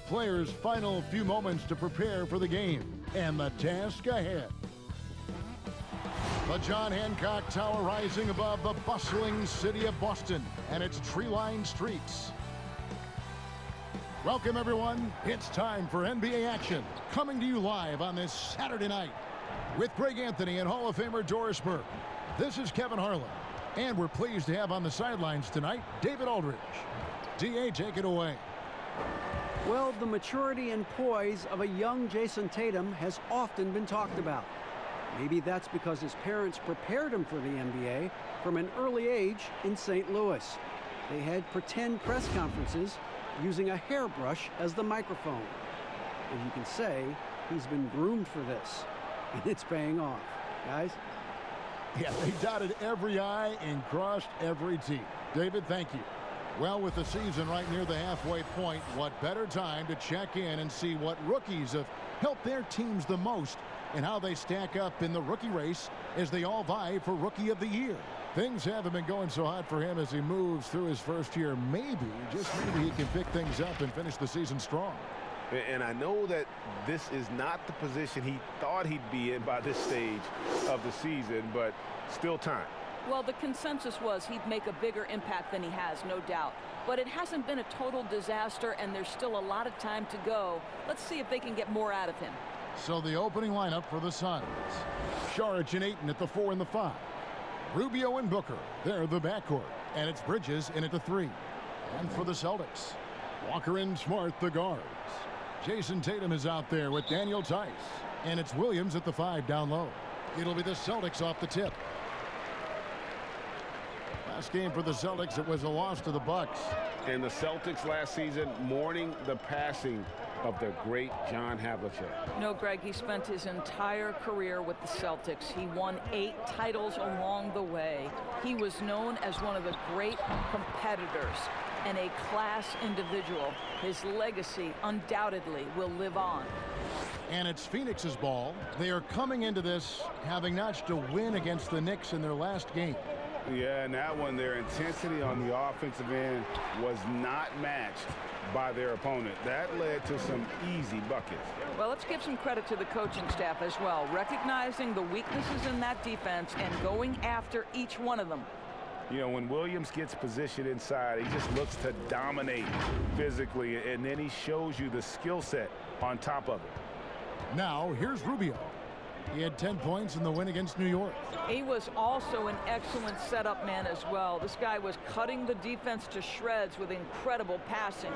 players' final few moments to prepare for the game and the task ahead. The John Hancock Tower rising above the bustling city of Boston and its tree-lined streets. Welcome, everyone. It's time for NBA action, coming to you live on this Saturday night. With Greg Anthony and Hall of Famer Doris Burke, this is Kevin Harlan. And we're pleased to have on the sidelines tonight, David Aldridge. D.A., take it away. Well, the maturity and poise of a young Jason Tatum has often been talked about. Maybe that's because his parents prepared him for the NBA from an early age in St. Louis. They had pretend press conferences using a hairbrush as the microphone. And you can say he's been groomed for this, and it's paying off. Guys? Yeah, they dotted every I and crossed every T. David, thank you. Well, with the season right near the halfway point, what better time to check in and see what rookies have helped their teams the most and how they stack up in the rookie race as they all vie for Rookie of the Year. Things haven't been going so hot for him as he moves through his first year. Maybe, just maybe, he can pick things up and finish the season strong. And I know that this is not the position he thought he'd be in by this stage of the season, but still time. Well, the consensus was he'd make a bigger impact than he has, no doubt. But it hasn't been a total disaster, and there's still a lot of time to go. Let's see if they can get more out of him. So the opening lineup for the Suns. Saric and Ayton at the 4 and the 5. Rubio and Booker, they're the backcourt. And it's Bridges in at the 3. And for the Celtics, Walker and Smart, the guards. Jason Tatum is out there with Daniel Tice. And it's Williams at the 5 down low. It'll be the Celtics off the tip. Last game for the Celtics, it was a loss to the Bucks. And the Celtics last season mourning the passing of the great John Havlicek. No, Greg, he spent his entire career with the Celtics. He won 8 titles along the way. He was known as one of the great competitors and a class individual. His legacy undoubtedly will live on. And it's Phoenix's ball. They are coming into this having notched a win against the Knicks in their last game. Yeah, and that one, their intensity on the offensive end was not matched by their opponent. That led to some easy buckets. Well, let's give some credit to the coaching staff as well, recognizing the weaknesses in that defense and going after each one of them. You know, when Williams gets positioned inside, he just looks to dominate physically, and then he shows you the skill set on top of it. Now, here's Rubio. He had 10 points in the win against New York. He was also an excellent setup man as well. This guy was cutting the defense to shreds with incredible passing.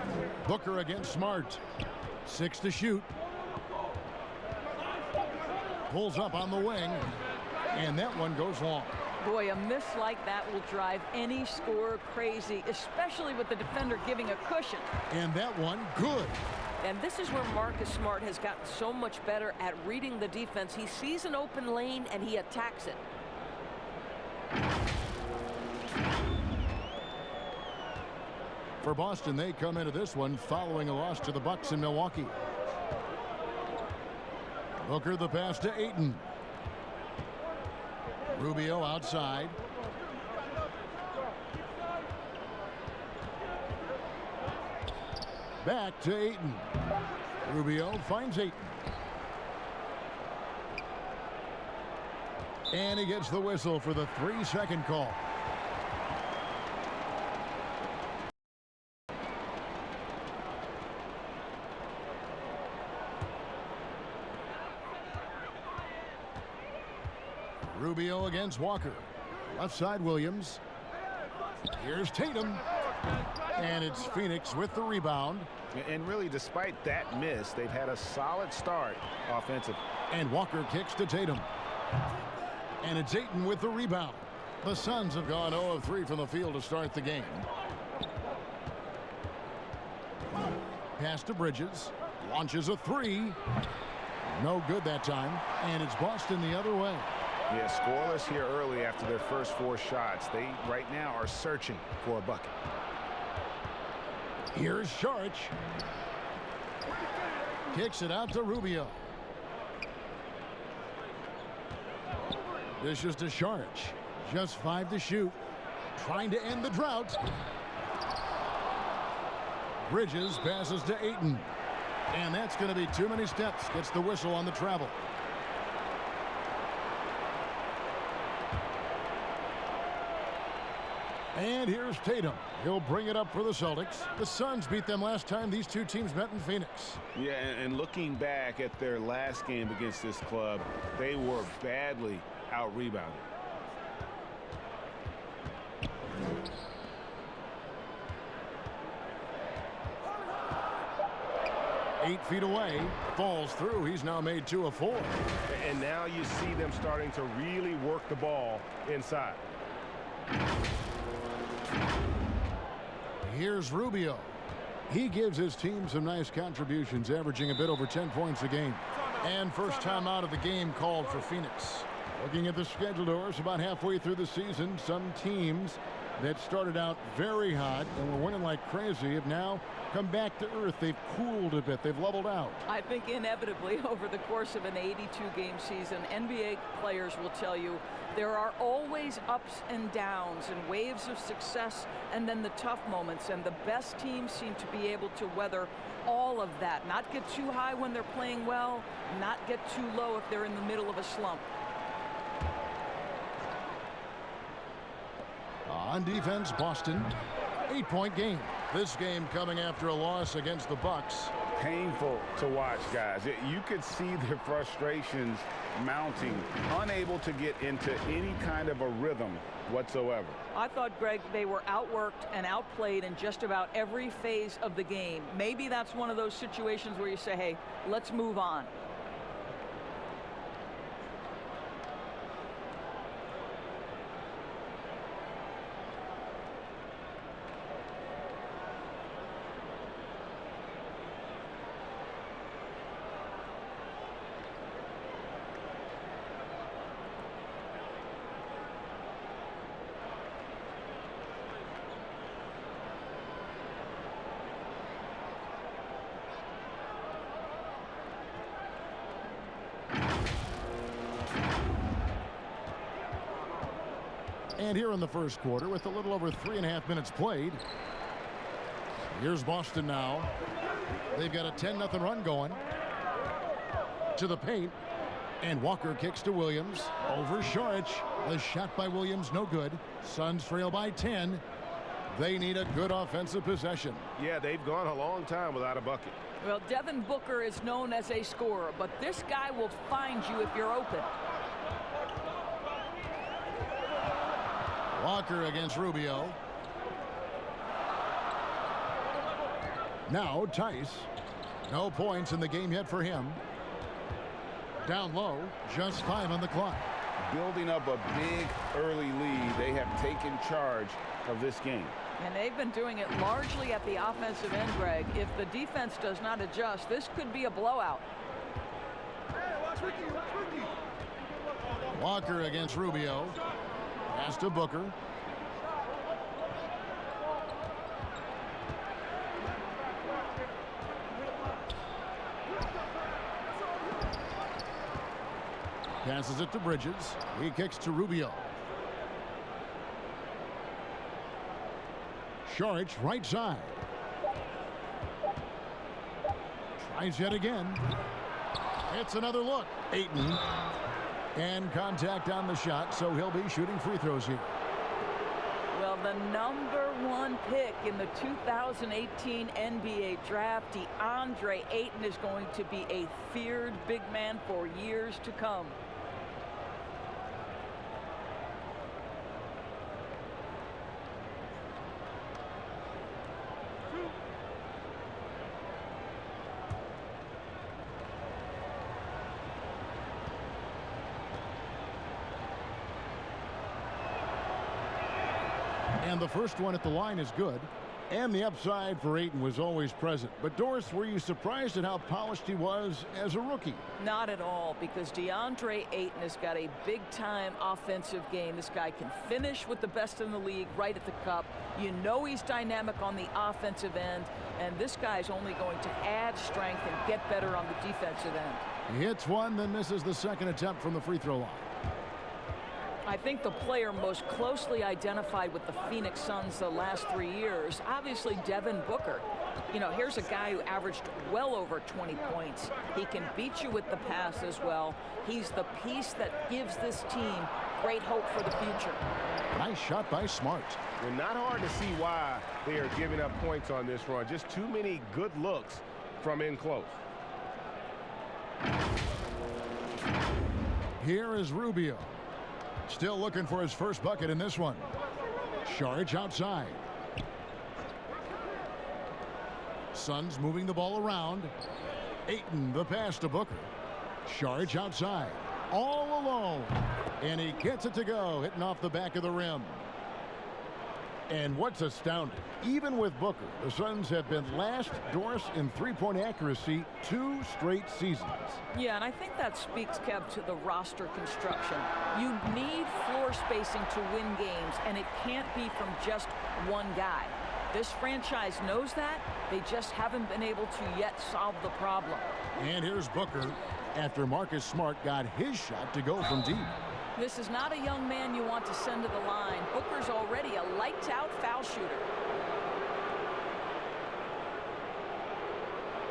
Booker against Smart. 6 to shoot. Pulls up on the wing, and that one goes long. Boy, a miss like that will drive any scorer crazy, especially with the defender giving a cushion. And that one, good. And this is where Marcus Smart has gotten so much better at reading the defense. He sees an open lane and he attacks it. For Boston, they come into this one following a loss to the Bucks in Milwaukee. Booker the pass to Ayton. Rubio outside. Back to Ayton. Rubio finds Ayton. And he gets the whistle for the 3-second call. Rubio against Walker. Left side Williams. Here's Tatum. And it's Phoenix with the rebound. And really, despite that miss, they've had a solid start offensively. And Walker kicks to Tatum. And it's Ayton with the rebound. The Suns have gone 0 of 3 from the field to start the game. Pass to Bridges. Launches a 3. No good that time. And it's Boston the other way. Yeah, scoreless here early after their first 4 shots. They right now are searching for a bucket. Here's Saric. Kicks it out to Rubio. This is to Saric. Just 5 to shoot. Trying to end the drought. Bridges passes to Ayton. And that's going to be too many steps. Gets the whistle on the travel. And here's Tatum. He'll bring it up for the Celtics. The Suns beat them last time these two teams met in Phoenix. Yeah, and looking back at their last game against this club, they were badly out-rebounded. Eight feet away, falls through. He's now made 2 of 4. And now you see them starting to really work the ball inside. Here's Rubio. He gives his team some nice contributions, averaging a bit over 10 points a game. And first time out of the game called for Phoenix. Looking at the schedule, Doris, about halfway through the season, some teams that started out very hot and were winning like crazy have now come back to earth. They've cooled a bit. They've leveled out. I think inevitably over the course of an 82-game season, NBA players will tell you there are always ups and downs and waves of success and then the tough moments. And the best teams seem to be able to weather all of that. Not get too high when they're playing well, not get too low if they're in the middle of a slump. On defense, Boston, 8-point game. This game coming after a loss against the Bucks. Painful to watch, guys. You could see their frustrations mounting, unable to get into any kind of a rhythm whatsoever. I thought, Greg, they were outworked and outplayed in just about every phase of the game. Maybe that's one of those situations where you say, hey, let's move on. And here in the first quarter, with a little over 3.5 minutes played, here's Boston now. They've got a 10-0 run going. To the paint. And Walker kicks to Williams. Over Šarić. The shot by Williams, no good. Suns trail by 10. They need a good offensive possession. Yeah, they've gone a long time without a bucket. Well, Devin Booker is known as a scorer, but this guy will find you if you're open. Walker against Rubio. Now Tice. No points in the game yet for him. Down low, just 5 on the clock. Building up a big early lead, they have taken charge of this game. And they've been doing it largely at the offensive end, Greg. If the defense does not adjust, this could be a blowout. Walker against Rubio. Pass to Booker. Passes it to Bridges. He kicks to Rubio. Šarić, right side. Tries yet again. It's another look. Ayton. And contact on the shot, so he'll be shooting free throws here. Well, the #1 pick in the 2018 NBA draft, DeAndre Ayton, is going to be a feared big man for years to come. And the first one at the line is good. And the upside for Ayton was always present. But, Doris, were you surprised at how polished he was as a rookie? Not at all, because DeAndre Ayton has got a big-time offensive game. This guy can finish with the best in the league right at the cup. You know he's dynamic on the offensive end, and this guy's only going to add strength and get better on the defensive end. He hits one, then misses the second attempt from the free throw line. I think the player most closely identified with the Phoenix Suns the last 3 years, obviously Devin Booker. You know, here's a guy who averaged well over 20 points. He can beat you with the pass as well. He's the piece that gives this team great hope for the future. Nice shot by Smart. Well, not hard to see why they are giving up points on this run. Just too many good looks from in close. Here is Rubio. Still looking for his first bucket in this one. Saric outside. Suns moving the ball around. Ayton the pass to Booker. Saric outside. All alone. And he gets it to go, hitting off the back of the rim. And what's astounding, even with Booker, the Suns have been last, Doris, in three-point accuracy 2 straight seasons. Yeah, and I think that speaks, Kev, to the roster construction. You need floor spacing to win games, and it can't be from just one guy. This franchise knows that. They just haven't been able to yet solve the problem. And here's Booker after Marcus Smart got his shot to go from deep. This is not a young man you want to send to the line. Booker's already a lights-out foul shooter.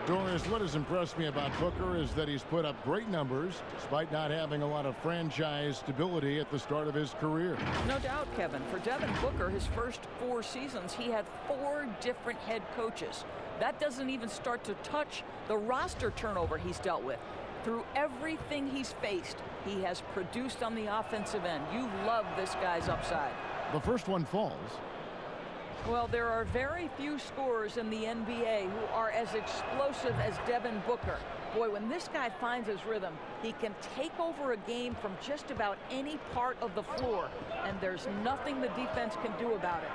Doris, what has impressed me about Booker is that he's put up great numbers despite not having a lot of franchise stability at the start of his career. No doubt, Kevin. For Devin Booker, his first 4 seasons, he had 4 different head coaches. That doesn't even start to touch the roster turnover he's dealt with. Through everything he's faced, he has produced on the offensive end. You love this guy's upside. The first one falls. Well, there are very few scorers in the NBA who are as explosive as Devin Booker. Boy, when this guy finds his rhythm, he can take over a game from just about any part of the floor, and there's nothing the defense can do about it.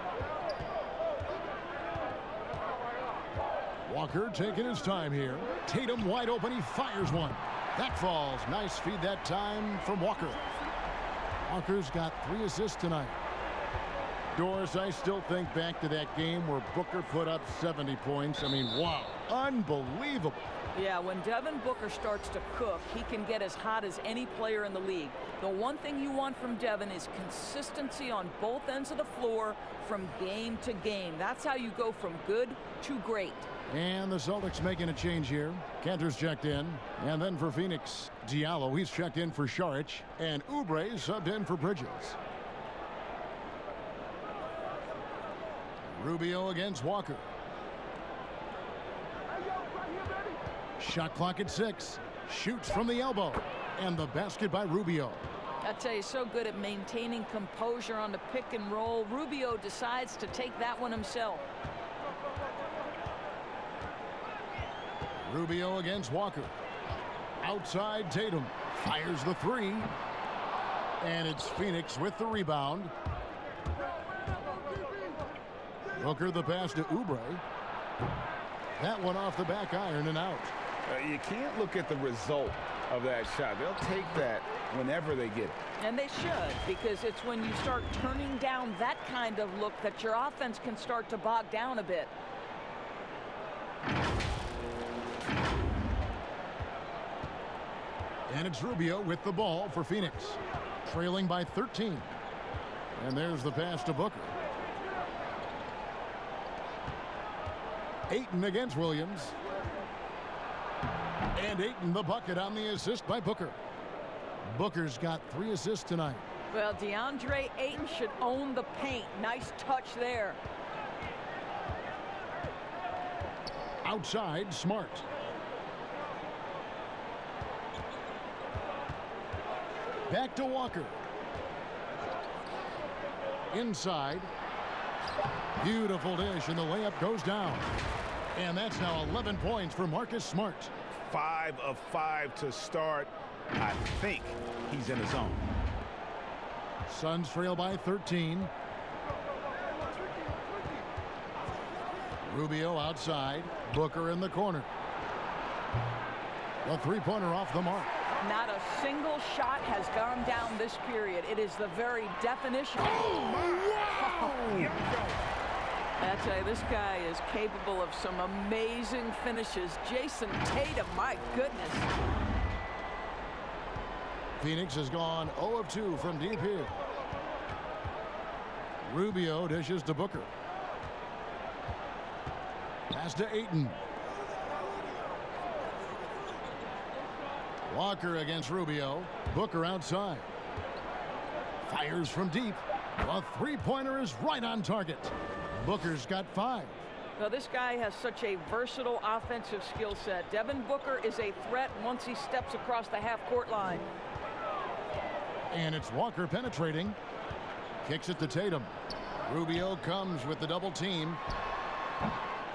Walker taking his time here. Tatum wide open. He fires one. That falls. Nice feed that time from Walker. Walker's got 3 assists tonight. Doris, I still think back to that game where Booker put up 70 points. I mean, wow. Unbelievable. Yeah, when Devin Booker starts to cook, he can get as hot as any player in the league. The one thing you want from Devin is consistency on both ends of the floor from game to game. That's how you go from good to great. And the Celtics making a change here. Cantor's checked in. And then for Phoenix, Diallo, he's checked in for Saric. And Oubre subbed in for Bridges. Rubio against Walker. Shot clock at 6. Shoots from the elbow. And the basket by Rubio. I tell you, so good at maintaining composure on the pick and roll. Rubio decides to take that one himself. Rubio against Walker. Outside Tatum. Fires the 3. And it's Phoenix with the rebound. Booker the pass to Oubre. That one off the back iron and out. You can't look at the result of that shot. They'll take that whenever they get it. And they should, because it's when you start turning down that kind of look that your offense can start to bog down a bit. And it's Rubio with the ball for Phoenix. Trailing by 13. And there's the pass to Booker. Ayton against Williams. And Ayton the bucket on the assist by Booker. Booker's got 3 assists tonight. Well, DeAndre Ayton should own the paint. Nice touch there. Outside, Smart. Back to Walker. Inside. Beautiful dish, and the layup goes down. And that's now 11 points for Marcus Smart. 5 of 5 to start. I think he's in the zone. Suns trail by 13. Rubio outside. Booker in the corner. The three-pointer off the mark. Not a single shot has gone down this period. It is the very definition. I tell you, this guy is capable of some amazing finishes. Jason Tatum, my goodness. Phoenix has gone 0 of 2 from deep here. Rubio dishes to Booker. Pass to Ayton. Walker against Rubio. Booker outside. Fires from deep. A three-pointer is right on target. Booker's got 5. Well, this guy has such a versatile offensive skill set. Devin Booker is a threat once he steps across the half-court line. And it's Walker penetrating. Kicks it to Tatum. Rubio comes with the double team.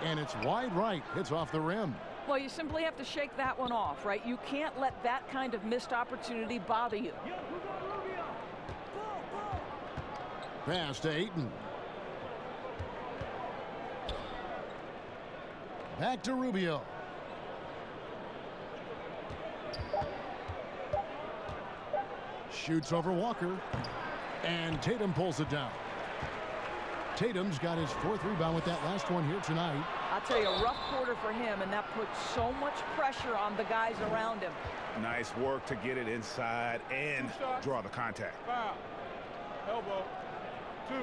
And it's wide right. Hits off the rim. Well, you simply have to shake that one off, right? You can't let that kind of missed opportunity bother you. Pass to Ayton. Back to Rubio. Shoots over Walker. And Tatum pulls it down. Tatum's got his 4th rebound with that last one here tonight. I'll tell you, a rough quarter for him, and that puts so much pressure on the guys around him. Nice work to get it inside and draw the contact. Foul. Elbow. 2.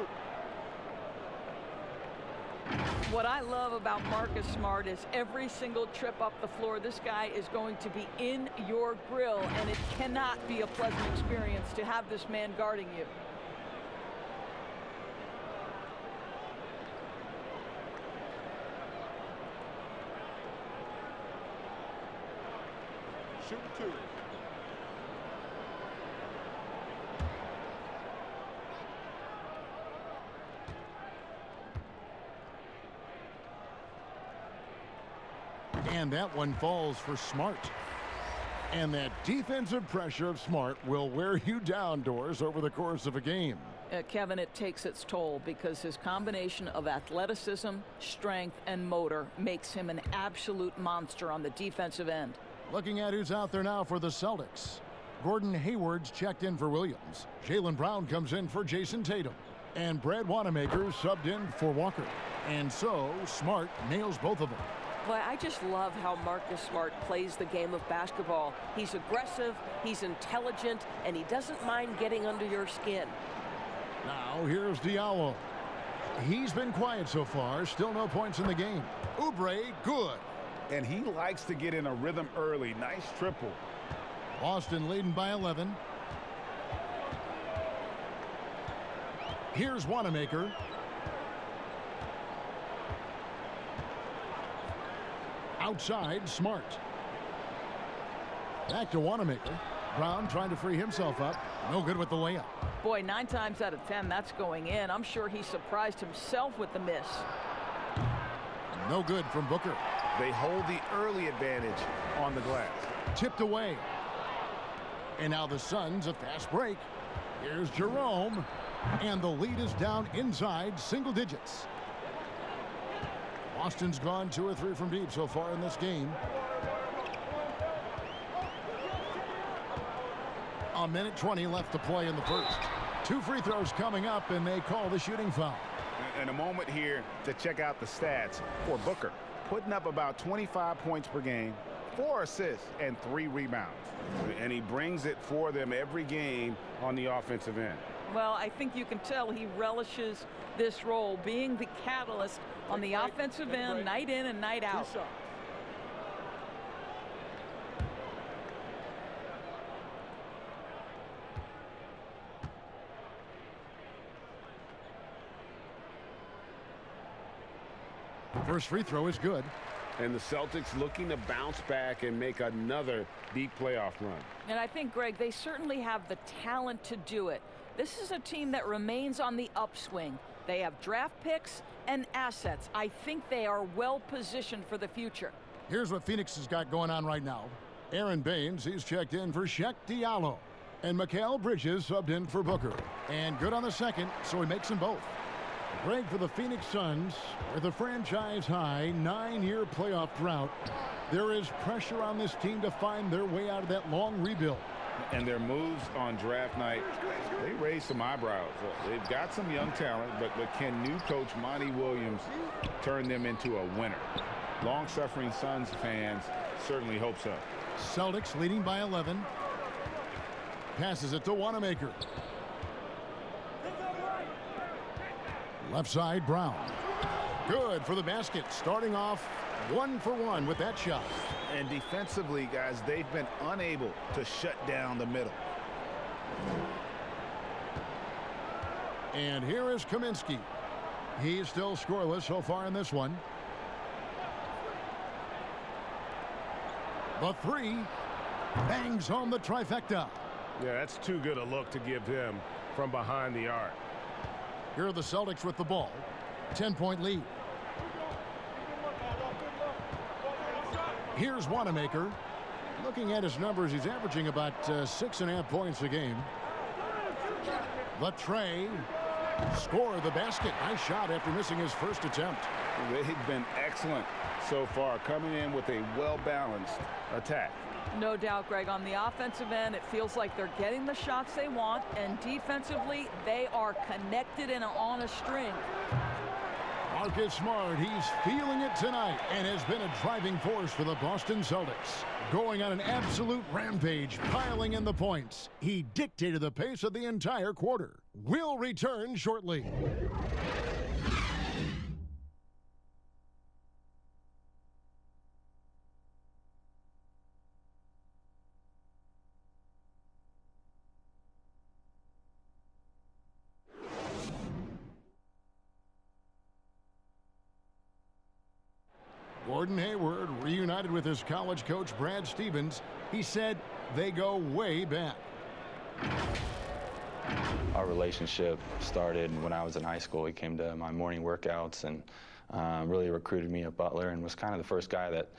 What I love about Marcus Smart is every single trip up the floor, this guy is going to be in your grill, and it cannot be a pleasant experience to have this man guarding you. Shoot 2. And that one falls for Smart. And that defensive pressure of Smart will wear you down, Doris, over the course of a game. Kevin, it takes its toll because his combination of athleticism, strength, and motor makes him an absolute monster on the defensive end. Looking at who's out there now for the Celtics. Gordon Hayward's checked in for Williams. Jaylen Brown comes in for Jason Tatum. And Brad Wanamaker subbed in for Walker. And so, Smart nails both of them. Boy, I just love how Marcus Smart plays the game of basketball. He's aggressive, he's intelligent, and he doesn't mind getting under your skin. Now, here's Diallo. He's been quiet so far. Still no points in the game. Oubre, good. And he likes to get in a rhythm early. Nice triple. Boston leading by 11. Here's Wanamaker. Outside, Smart. Back to Wanamaker. Brown trying to free himself up. No good with the layup. Boy, 9 times out of 10, that's going in. I'm sure he surprised himself with the miss. No good from Booker. They hold the early advantage on the glass. Tipped away. And now the Suns a fast break. Here's Jerome. And the lead is down inside single digits. Boston's gone 2 or 3 from deep so far in this game. A minute 20 left to play in the first. 2 free throws coming up, and they call the shooting foul. And a moment here to check out the stats for Booker. Putting up about 25 points per game, 4 assists, and 3 rebounds. And he brings it for them every game on the offensive end. Well, I think you can tell he relishes this role, being the catalyst on the offensive end, night in and night out. First free throw is good. And the Celtics looking to bounce back and make another deep playoff run. And I think, Greg, they certainly have the talent to do it. This is a team that remains on the upswing. They have draft picks and assets. I think they are well positioned for the future. Here's what Phoenix has got going on right now. Aaron Baines, he's checked in for Sheck Diallo. And Mikal Bridges subbed in for Booker. And good on the second, so he makes them both. Greg, for the Phoenix Suns, with a franchise-high 9-year playoff drought, there is pressure on this team to find their way out of that long rebuild. And their moves on draft night, they raised some eyebrows. They've got some young talent, but can new coach Monty Williams turn them into a winner? Long-suffering Suns fans certainly hope so. Celtics leading by 11. Passes it to Wanamaker. Left side, Brown. Good for the basket. Starting off 1 for 1 with that shot. And defensively, guys, they've been unable to shut down the middle. And here is Kaminsky. He's still scoreless so far in this one. The three bangs home the trifecta. Yeah, that's too good a look to give him from behind the arc. Here are the Celtics with the ball. 10-point lead. Here's Wanamaker. Looking at his numbers, he's averaging about 6.5 points a game. The tray. Score the basket. Nice shot after missing his first attempt. They've been excellent so far, coming in with a well-balanced attack. No doubt, Greg. On the offensive end, it feels like they're getting the shots they want, and defensively, they are connected and on a string. Marcus Smart, he's feeling it tonight and has been a driving force for the Boston Celtics. Going on an absolute rampage, piling in the points. He dictated the pace of the entire quarter. We'll return shortly. Gordon Hayward reunited with his college coach Brad Stevens. He said they go way back. Our relationship started when I was in high school. He came to my morning workouts and really recruited me at Butler and was kind of the first guy that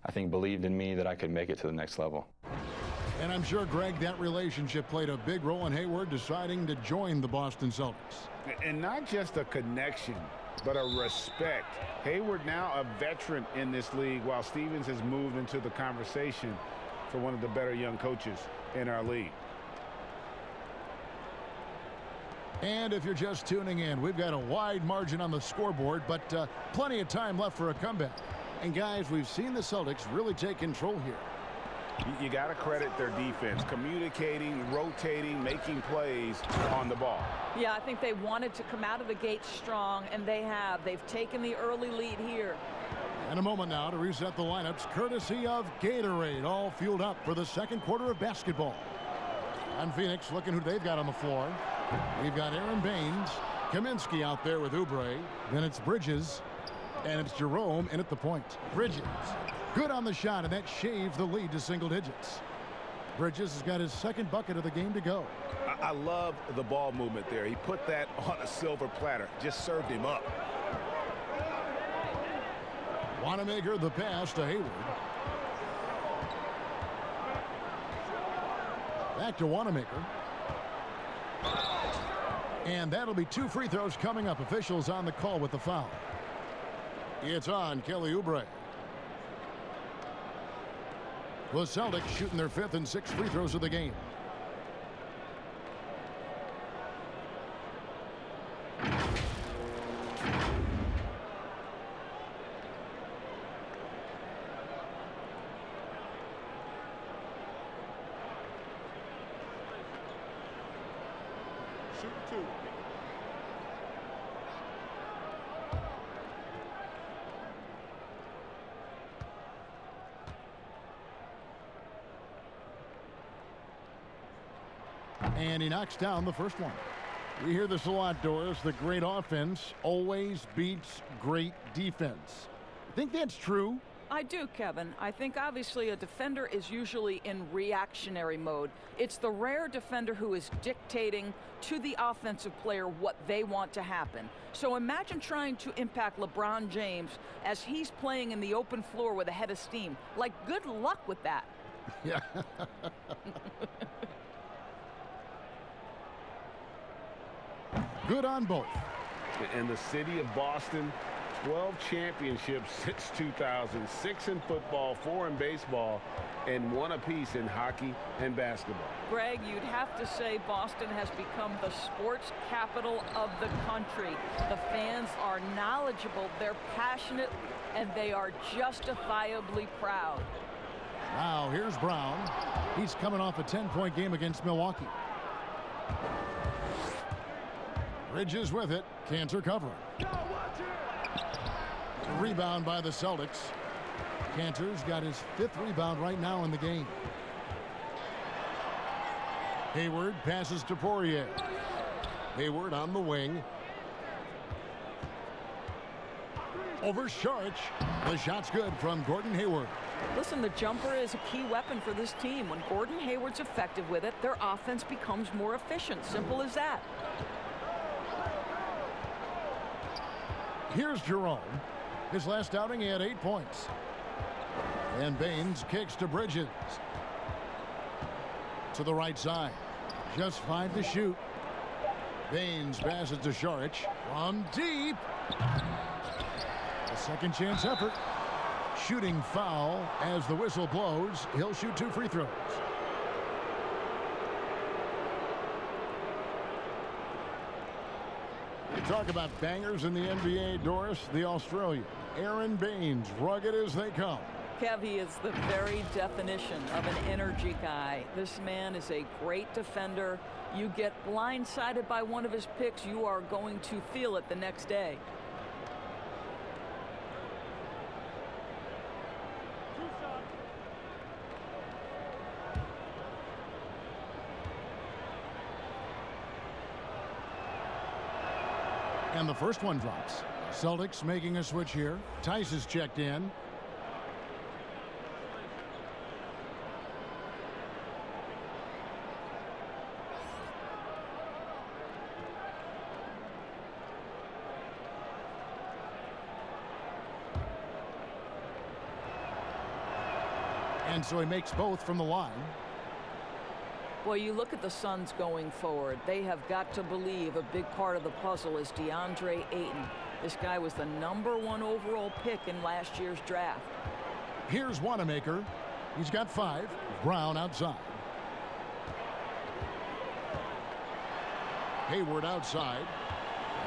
I think believed in me that I could make it to the next level. And I'm sure, Greg, that relationship played a big role in Hayward deciding to join the Boston Celtics. And not just a connection, but a respect. Hayward now a veteran in this league, while Stevens has moved into the conversation for one of the better young coaches in our league. And if you're just tuning in, we've got a wide margin on the scoreboard, but plenty of time left for a comeback. And guys, we've seen the Celtics really take control here. You got to credit their defense, communicating, rotating, making plays on the ball. Yeah, I think they wanted to come out of the gate strong, and they have. They've taken the early lead here. And a moment now to reset the lineups, courtesy of Gatorade, all fueled up for the second quarter of basketball. And Phoenix looking who they've got on the floor. We've got Aaron Baines, Kaminsky out there with Oubre. Then it's Bridges, and it's Jerome in at the point. Bridges. Good on the shot, and that shaves the lead to single digits. Bridges has got his second bucket of the game to go. I love the ball movement there. He put that on a silver platter, just served him up. Wanamaker the pass to Hayward. Back to Wanamaker. And that'll be 2 free throws coming up. Officials on the call with the foul. It's on Kelly Oubre. The Celtics shooting their 5th and 6th free throws of the game. Shoot 2. And he knocks down the first one. We hear this a lot, Doris. The great offense always beats great defense. Think that's true? I do, Kevin. I think obviously a defender is usually in reactionary mode. It's the rare defender who is dictating to the offensive player what they want to happen. So imagine trying to impact LeBron James as he's playing in the open floor with a head of steam. Like, good luck with that. Yeah. Good on both. In the city of Boston, 12 championships since 2000, 6 in football, 4 in baseball, and 1 apiece in hockey and basketball. Greg, you'd have to say Boston has become the sports capital of the country. The fans are knowledgeable, they're passionate, and they are justifiably proud. Now here's Brown. He's coming off a 10-point game against Milwaukee. Bridges with it. Cantor covering. Rebound by the Celtics. Cantor's got his 5th rebound right now in the game. Hayward passes to Poirier. Hayward on the wing. Over Saric. The shot's good from Gordon Hayward. Listen, the jumper is a key weapon for this team. When Gordon Hayward's effective with it, their offense becomes more efficient. Simple as that. Here's Jerome. His last outing, he had 8 points. And Baines kicks to Bridges. To the right side. Just 5 to shoot. Baines passes to Saric from deep. A second chance effort. Shooting foul as the whistle blows. He'll shoot 2 free throws. You talk about bangers in the NBA, Doris, the Australian. Aaron Baines, rugged as they come. Kev, he is the very definition of an energy guy. This man is a great defender. You get blindsided by one of his picks, you are going to feel it the next day. And the first one drops. Celtics making a switch here. Tice is checked in. And so he makes both from the line. Well, you look at the Suns going forward. They have got to believe a big part of the puzzle is DeAndre Ayton. This guy was the #1 overall pick in last year's draft. Here's Wanamaker. He's got 5. Brown outside. Hayward outside.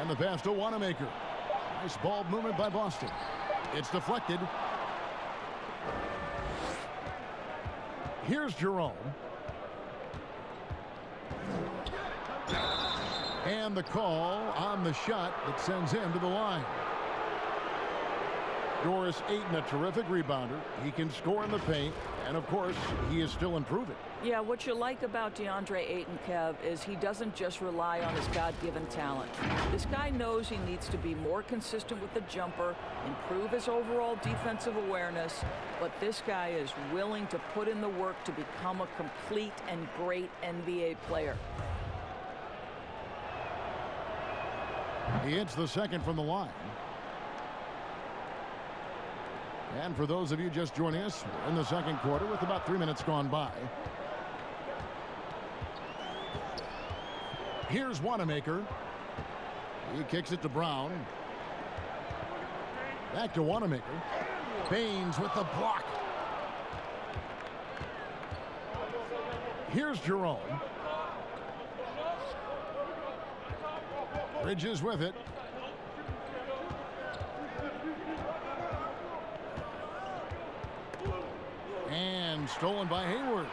And the pass to Wanamaker. Nice ball movement by Boston. It's deflected. Here's Jerome. And the call on the shot that sends him to the line. Doris Ayton, a terrific rebounder. He can score in the paint. And, of course, he is still improving. Yeah, what you like about DeAndre Ayton, Kev, is he doesn't just rely on his God-given talent. This guy knows he needs to be more consistent with the jumper, improve his overall defensive awareness, but this guy is willing to put in the work to become a complete and great NBA player. He hits the second from the line. And for those of you just joining us, we're in the second quarter with about 3 minutes gone by. Here's Wanamaker. He kicks it to Brown. Back to Wanamaker. Baines with the block. Here's Jerome. Bridges with it. And stolen by Hayward.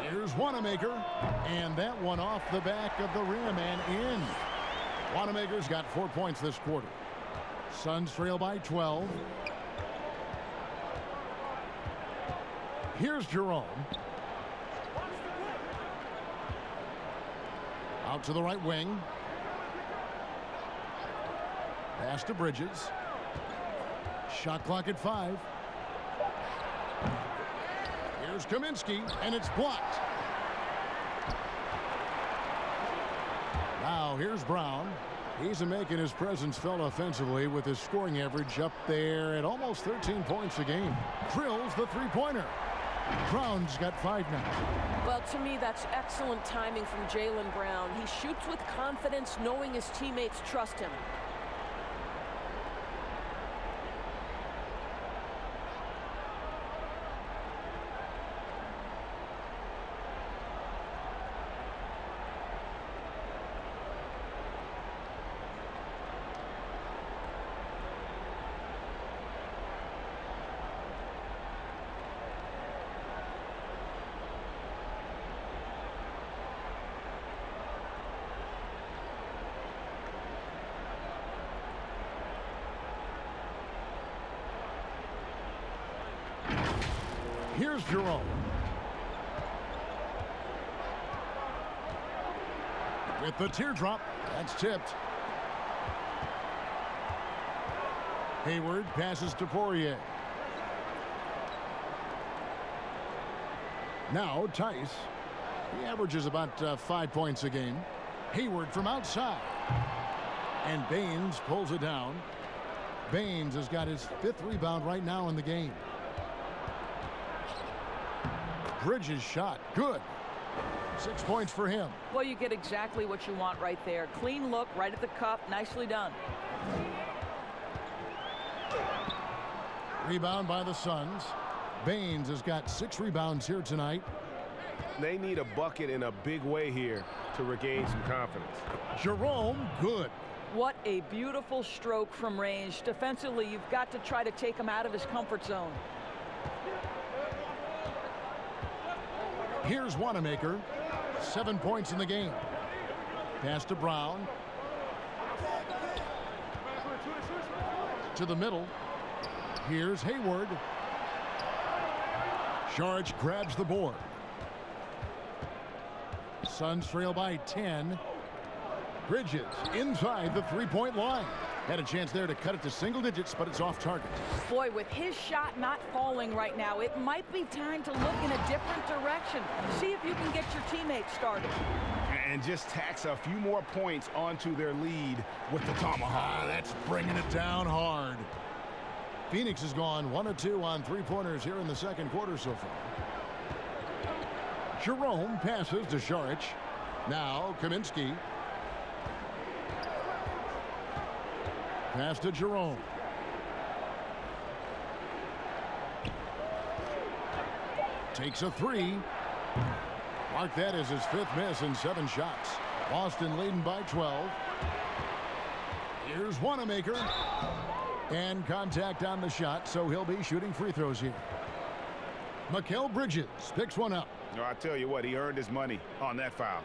Here's Wanamaker. And that one off the back of the rim and in. Wanamaker's got 4 points this quarter. Suns trail by 12. Here's Jerome. Out to the right wing. Pass to Bridges. Shot clock at 5. Here's Kaminsky, and it's blocked. Now here's Brown. He's making his presence felt offensively with his scoring average up there at almost 13 points a game. Drills the three-pointer. Brown's got 5 now. Well, to me, that's excellent timing from Jaylen Brown. He shoots with confidence, knowing his teammates trust him. Here's Jerome. With the teardrop, that's tipped. Hayward passes to Poirier. Now Tice. He averages about 5 points a game. Hayward from outside. And Baines pulls it down. Baines has got his 5th rebound right now in the game. Bridges shot. Good. 6 points for him. Well, you get exactly what you want right there. Clean look right at the cup. Nicely done. Rebound by the Suns. Baines has got 6 rebounds here tonight. They need a bucket in a big way here to regain some confidence. Jerome, good. What a beautiful stroke from range. Defensively, you've got to try to take him out of his comfort zone. Here's Wanamaker. 7 points in the game. Pass to Brown. To the middle. Here's Hayward. Sharge grabs the board. Suns trail by 10. Bridges inside the three-point line. Had a chance there to cut it to single digits, but it's off target. Boy, with his shot not falling right now, it might be time to look in a different direction. See if you can get your teammates started. And just tax a few more points onto their lead with the tomahawk. That's bringing it down hard. Phoenix has gone 1 of 2 on three-pointers here in the second quarter so far. Jerome passes to Saric. Now Kaminsky. Pass to Jerome. Takes a 3. Mark that as his 5th miss in 7 shots. Boston leading by 12. Here's Wanamaker. And contact on the shot, so he'll be shooting free throws here. Mikal Bridges picks one up. No, I tell you what, he earned his money on that foul.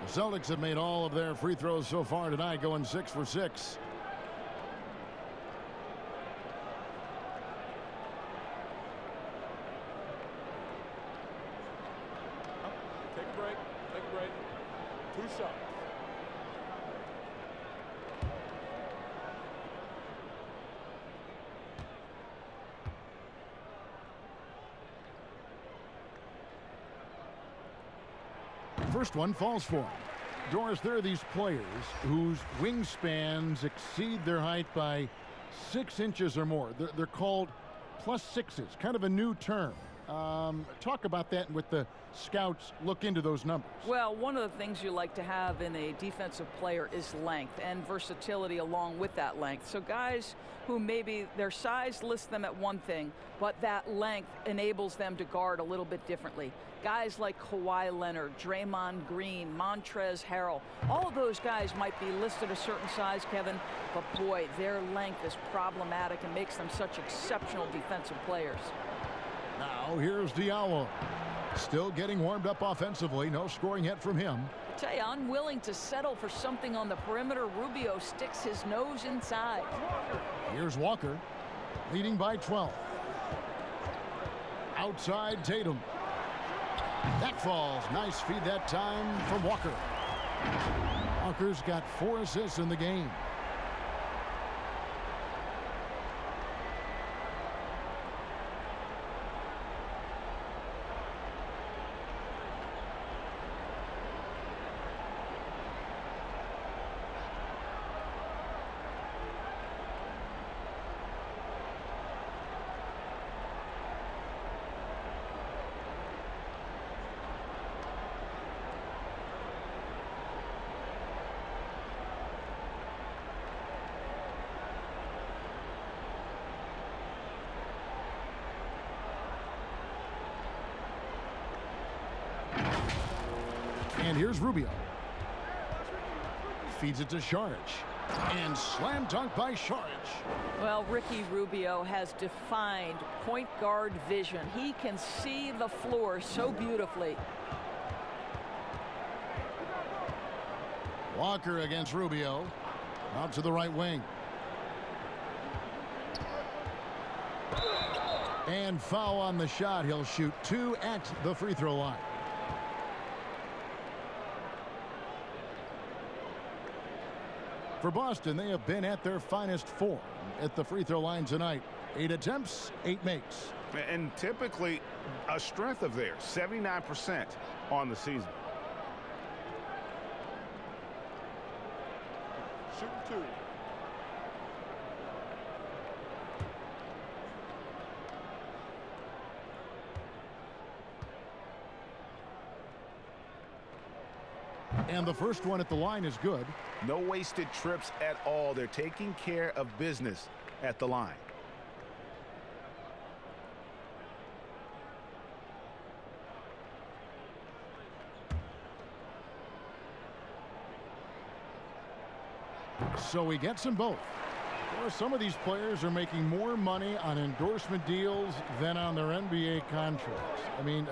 The Celtics have made all of their free throws so far tonight, going 6 for 6. Take a break. Take a break. 2 shots. First one falls for him. Doris, there are these players whose wingspans exceed their height by 6 inches or more. They're called +6s, kind of a new term. Talk about that with the scouts look into those numbers. Well, one of the things you like to have in a defensive player is length and versatility along with that length. So guys who maybe their size lists them at one thing, but that length enables them to guard a little bit differently. Guys like Kawhi Leonard, Draymond Green, Montrezl Harrell, all of those guys might be listed a certain size, Kevin, but boy, their length is problematic and makes them such exceptional defensive players. Now here's Diallo. Still getting warmed up offensively. No scoring yet from him. I tell you, unwilling to settle for something on the perimeter. Rubio sticks his nose inside. Here's Walker, leading by 12. Outside Tatum. That falls. Nice feed that time from Walker. Walker's got 4 assists in the game. And here's Rubio. Feeds it to Saric. And slam dunk by Saric. Well, Ricky Rubio has defined point guard vision. He can see the floor so beautifully. Walker against Rubio. Out to the right wing. And foul on the shot. He'll shoot 2 at the free throw line. For Boston, they have been at their finest form at the free throw line tonight. 8 attempts, 8 makes. And typically a strength of theirs, 79% on the season. Shoot 2. And the first one at the line is good. No wasted trips at all. They're taking care of business at the line. So he gets them both. Well, some of these players are making more money on endorsement deals than on their NBA contracts. I mean,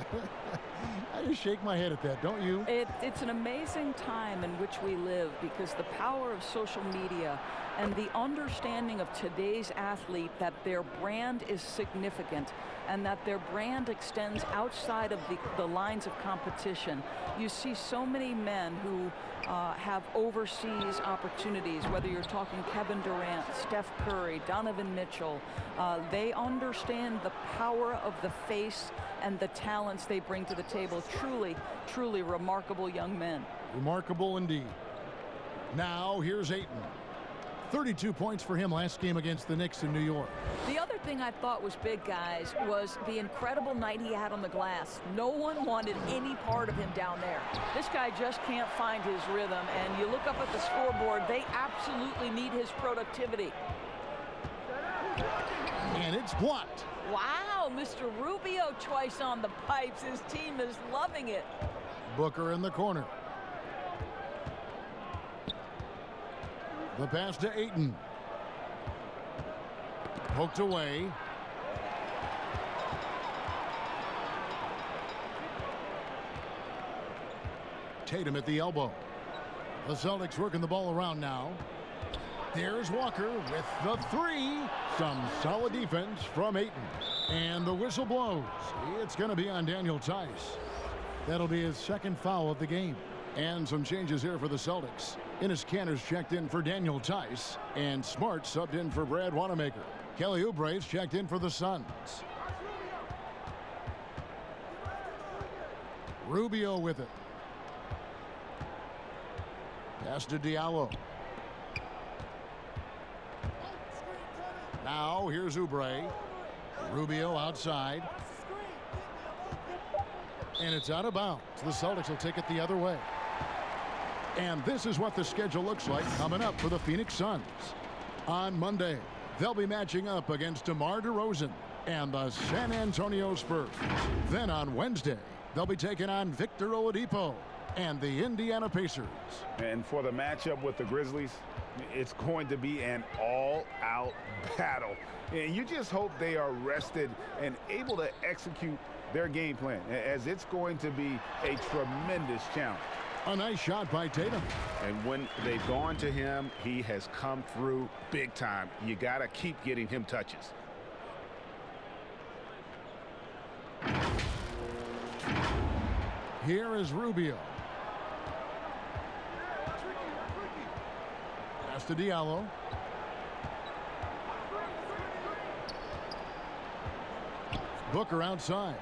I just shake my head at that, don't you? It's an amazing time in which we live, because the power of social media and the understanding of today's athlete that their brand is significant and that their brand extends outside of the lines of competition. You see so many men who have overseas opportunities, whether you're talking Kevin Durant, Steph Curry, Donovan Mitchell. They understand the power of the face and the talents they bring to the table. Truly, truly remarkable young men. Remarkable indeed. Now here's Ayton. 32 points for him last game against the Knicks in New York. The other thing I thought was big, guys, was the incredible night he had on the glass. No one wanted any part of him down there. This guy just can't find his rhythm, and you look up at the scoreboard, they absolutely need his productivity. And it's blocked. Wow, Mr. Rubio twice on the pipes. His team is loving it. Booker in the corner. The pass to Ayton. Poked away. Tatum at the elbow. The Celtics working the ball around now. There's Walker with the 3. Some solid defense from Ayton. And the whistle blows. It's going to be on Daniel Tice. That'll be his second foul of the game. And some changes here for the Celtics. Enes Kanter's checked in for Daniel Tice, and Smart subbed in for Brad Wanamaker. Kelly Oubre's checked in for the Suns. Rubio with it. Pass to Diallo. Now here's Oubre. Rubio outside. And it's out of bounds. The Celtics will take it the other way. And this is what the schedule looks like coming up for the Phoenix Suns. On Monday, they'll be matching up against DeMar DeRozan and the San Antonio Spurs. Then on Wednesday, they'll be taking on Victor Oladipo and the Indiana Pacers. And for the matchup with the Grizzlies, it's going to be an all-out battle. And you just hope they are rested and able to execute their game plan, as it's going to be a tremendous challenge. A nice shot by Tatum. And when they've gone to him, he has come through big time. You got to keep getting him touches. Here is Rubio. Pass to Diallo. Booker outside.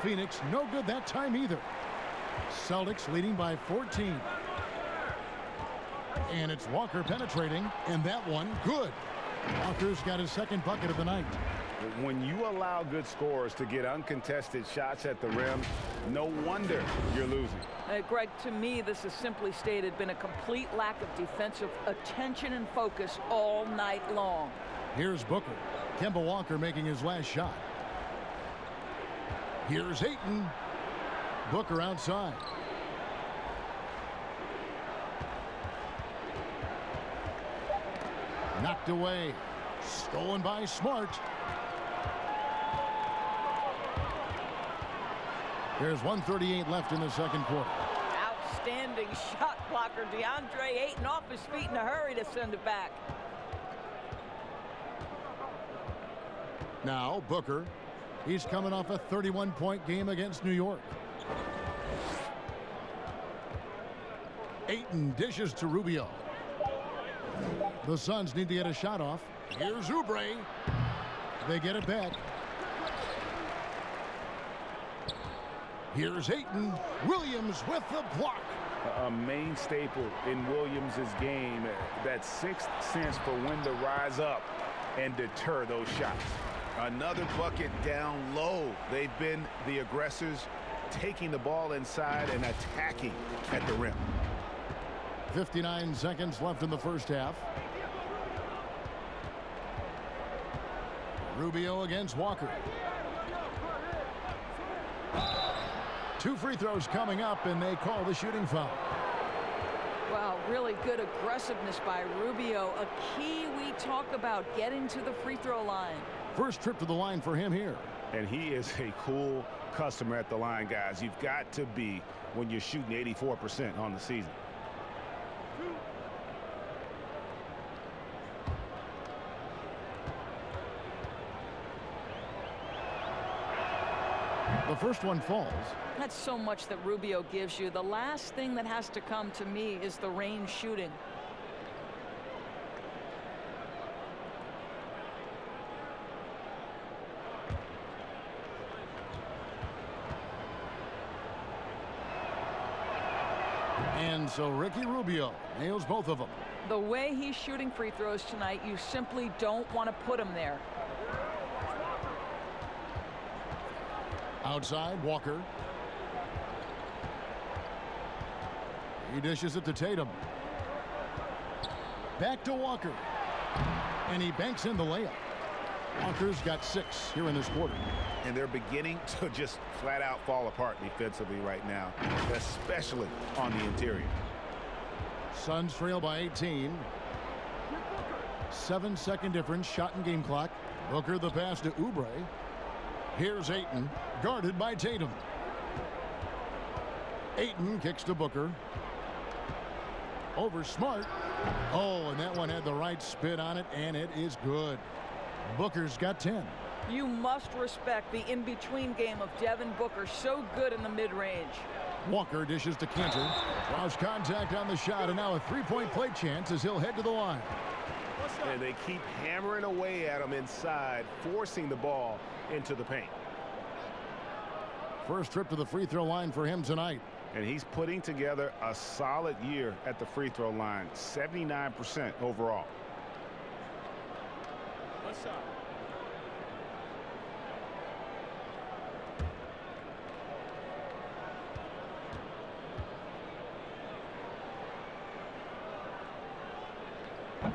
Phoenix no good that time either. Celtics leading by 14. And it's Walker penetrating, and that one good. Walker's got his second bucket of the night. When you allow good scorers to get uncontested shots at the rim, no wonder you're losing. Greg, to me, this is simply stated been a complete lack of defensive attention and focus all night long. Here's Booker. Kemba Walker making his last shot. Here's Ayton. Booker outside. Knocked away. Stolen by Smart. There's 1:38 left in the second quarter. outstanding shot blocker. DeAndre Ayton off his feet in a hurry to send it back. Now Booker. He's coming off a 31-point game against New York. Ayton dishes to Rubio. The Suns need to get a shot off. Here's Oubre. They get it back. Here's Ayton. Williams with the block. A main staple in Williams' game, that sixth sense for when to rise up and deter those shots. Another bucket down low. They've been the aggressors, taking the ball inside and attacking at the rim. 59 seconds left in the first half. Rubio against Walker. 2 free throws coming up, and they call the shooting foul. Wow, really good aggressiveness by Rubio. A key we talk about, getting to the free throw line. First trip to the line for him here. And he is a cool customer at the line, guys. You've got to be when you're shooting 84% on the season. The first one falls. That's so much that Rubio gives you. The last thing that has to come to me is the range shooting. And so Ricky Rubio nails both of them. The way he's shooting free throws tonight, you simply don't want to put him there. Outside, Walker. He dishes it to Tatum. Back to Walker. And he banks in the layup. Walker's got 6 here in this quarter. And they're beginning to just flat out fall apart defensively right now, especially on the interior. Suns trail by 18. 7-second difference, shot and game clock. Booker the pass to Oubre. Here's Ayton, guarded by Tatum. Ayton kicks to Booker. Over Smart. Oh, and that one had the right spin on it, and it is good. Booker's got 10. You must respect the in-between game of Devin Booker. So good in the mid-range. Walker dishes to Cantor. Draws contact on the shot, and now a three-point play chance as he'll head to the line. And they keep hammering away at him inside, forcing the ball into the paint. First trip to the free throw line for him tonight. And he's putting together a solid year at the free throw line, 79% overall. What's up?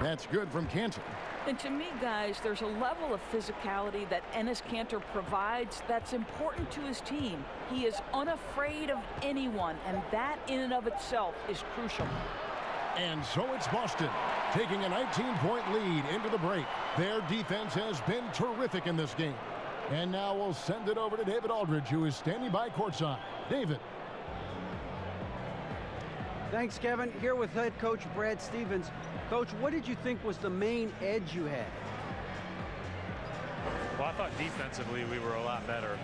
That's good from Cantor. And to me, guys, there's a level of physicality that Enes Kanter provides that's important to his team. He is unafraid of anyone, and that in and of itself is crucial. And so it's Boston taking a 19-point lead into the break. Their defense has been terrific in this game. And now we'll send it over to David Aldridge, who is standing by courtside. David. Thanks, Kevin. Here with head coach Brad Stevens. Coach, what did you think was the main edge you had? Well, I thought defensively we were a lot better,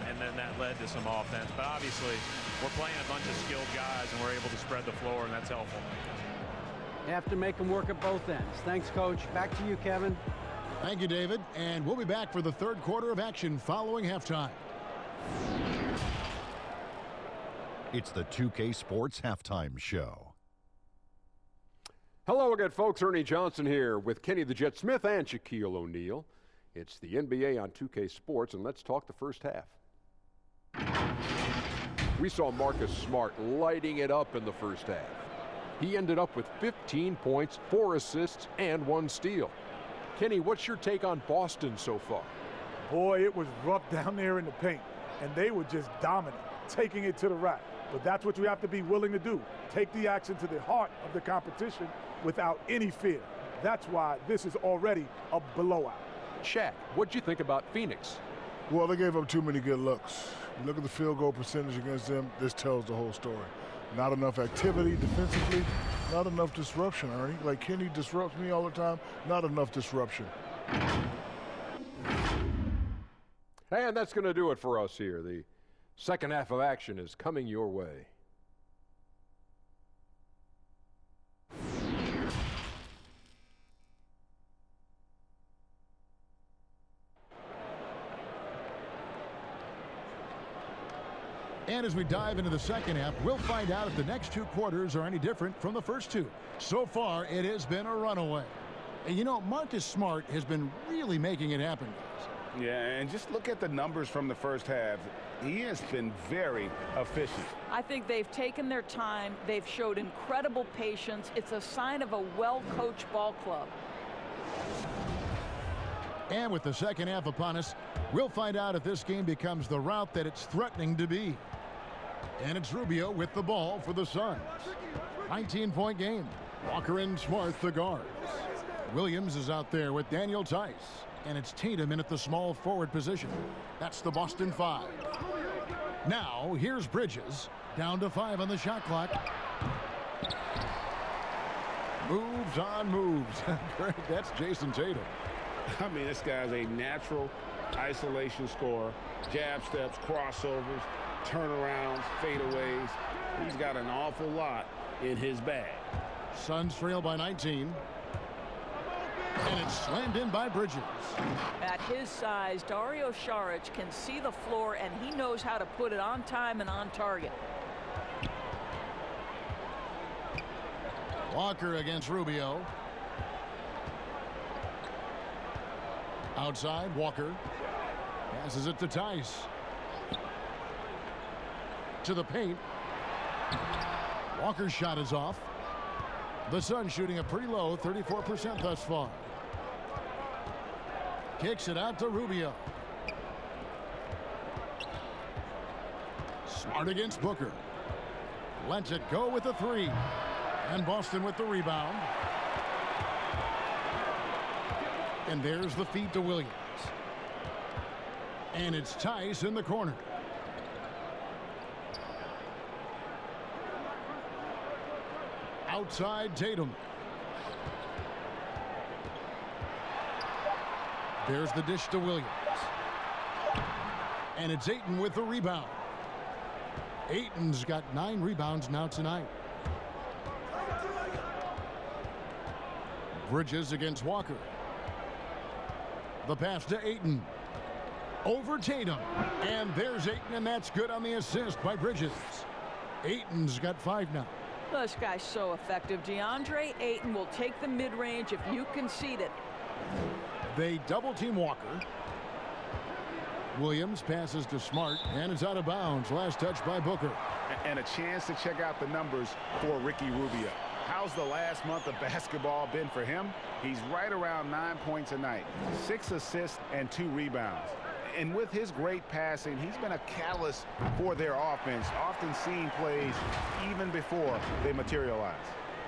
and then that led to some offense. But obviously, we're playing a bunch of skilled guys, and we're able to spread the floor, and that's helpful. You have to make them work at both ends. Thanks, Coach. Back to you, Kevin. Thank you, David. And we'll be back for the third quarter of action following halftime. It's the 2K Sports Halftime Show. Hello again, folks. Ernie Johnson here with Kenny the Jet Smith and Shaquille O'Neal. It's the NBA on 2K Sports, and let's talk the first half. We saw Marcus Smart lighting it up in the first half. He ended up with 15 points, 4 assists, and 1 steal. Kenny, what's your take on Boston so far? Boy, it was rough down there in the paint, and they were just dominant, taking it to the rack. But that's what you have to be willing to do. Take the action to the heart of the competition without any fear. That's why this is already a blowout. Shaq, what'd you think about Phoenix? Well, they gave up too many good looks. You look at the field goal percentage against them, this tells the whole story. Not enough activity defensively. Not enough disruption, Ernie. Like Kenny disrupts me all the time. Not enough disruption. And that's going to do it for us here. The second half of action is coming your way. And as we dive into the second half, we'll find out if the next two quarters are any different from the first two. So far, it has been a runaway. And you know, Marcus Smart has been really making it happen, guys. Yeah, and just look at the numbers from the first half. He has been very efficient. I think they've taken their time. They've showed incredible patience. It's a sign of a well-coached ball club. And with the second half upon us, we'll find out if this game becomes the route that it's threatening to be. And it's Rubio with the ball for the Suns. 19-point game. Walker and Smart, the guards. Williams is out there with Daniel Tice. And it's Tatum in at the small forward position. That's the Boston 5. Now, here's Bridges. Down to 5 on the shot clock. Moves on moves. Greg, that's Jason Tatum. I mean, this guy's a natural isolation scorer. Jab steps, crossovers, turnarounds, fadeaways. He's got an awful lot in his bag. Suns trail by 19. And it's slammed in by Bridges. At his size, Dario Saric can see the floor, and he knows how to put it on time and on target. Walker against Rubio. Outside, Walker passes it to Tice. To the paint. Walker's shot is off. The Suns shooting a pretty low 34% thus far. Kicks it out to Rubio. Smart against Booker. Lets it go with a 3. And Boston with the rebound. And there's the feed to Williams. And it's Tice in the corner. Outside Tatum. There's the dish to Williams. And it's Ayton with the rebound. Ayton's got 9 rebounds now tonight. Bridges against Walker. The pass to Ayton. Over Tatum. And there's Ayton, and that's good on the assist by Bridges. Ayton's got 5 now. This guy's so effective. DeAndre Ayton will take the mid-range if you concede it. They double-team Walker. Williams passes to Smart, and it's out of bounds. Last touch by Booker. And a chance to check out the numbers for Ricky Rubio. How's the last month of basketball been for him? He's right around 9 points a night, 6 assists and 2 rebounds. And with his great passing, he's been a catalyst for their offense, often seeing plays even before they materialize.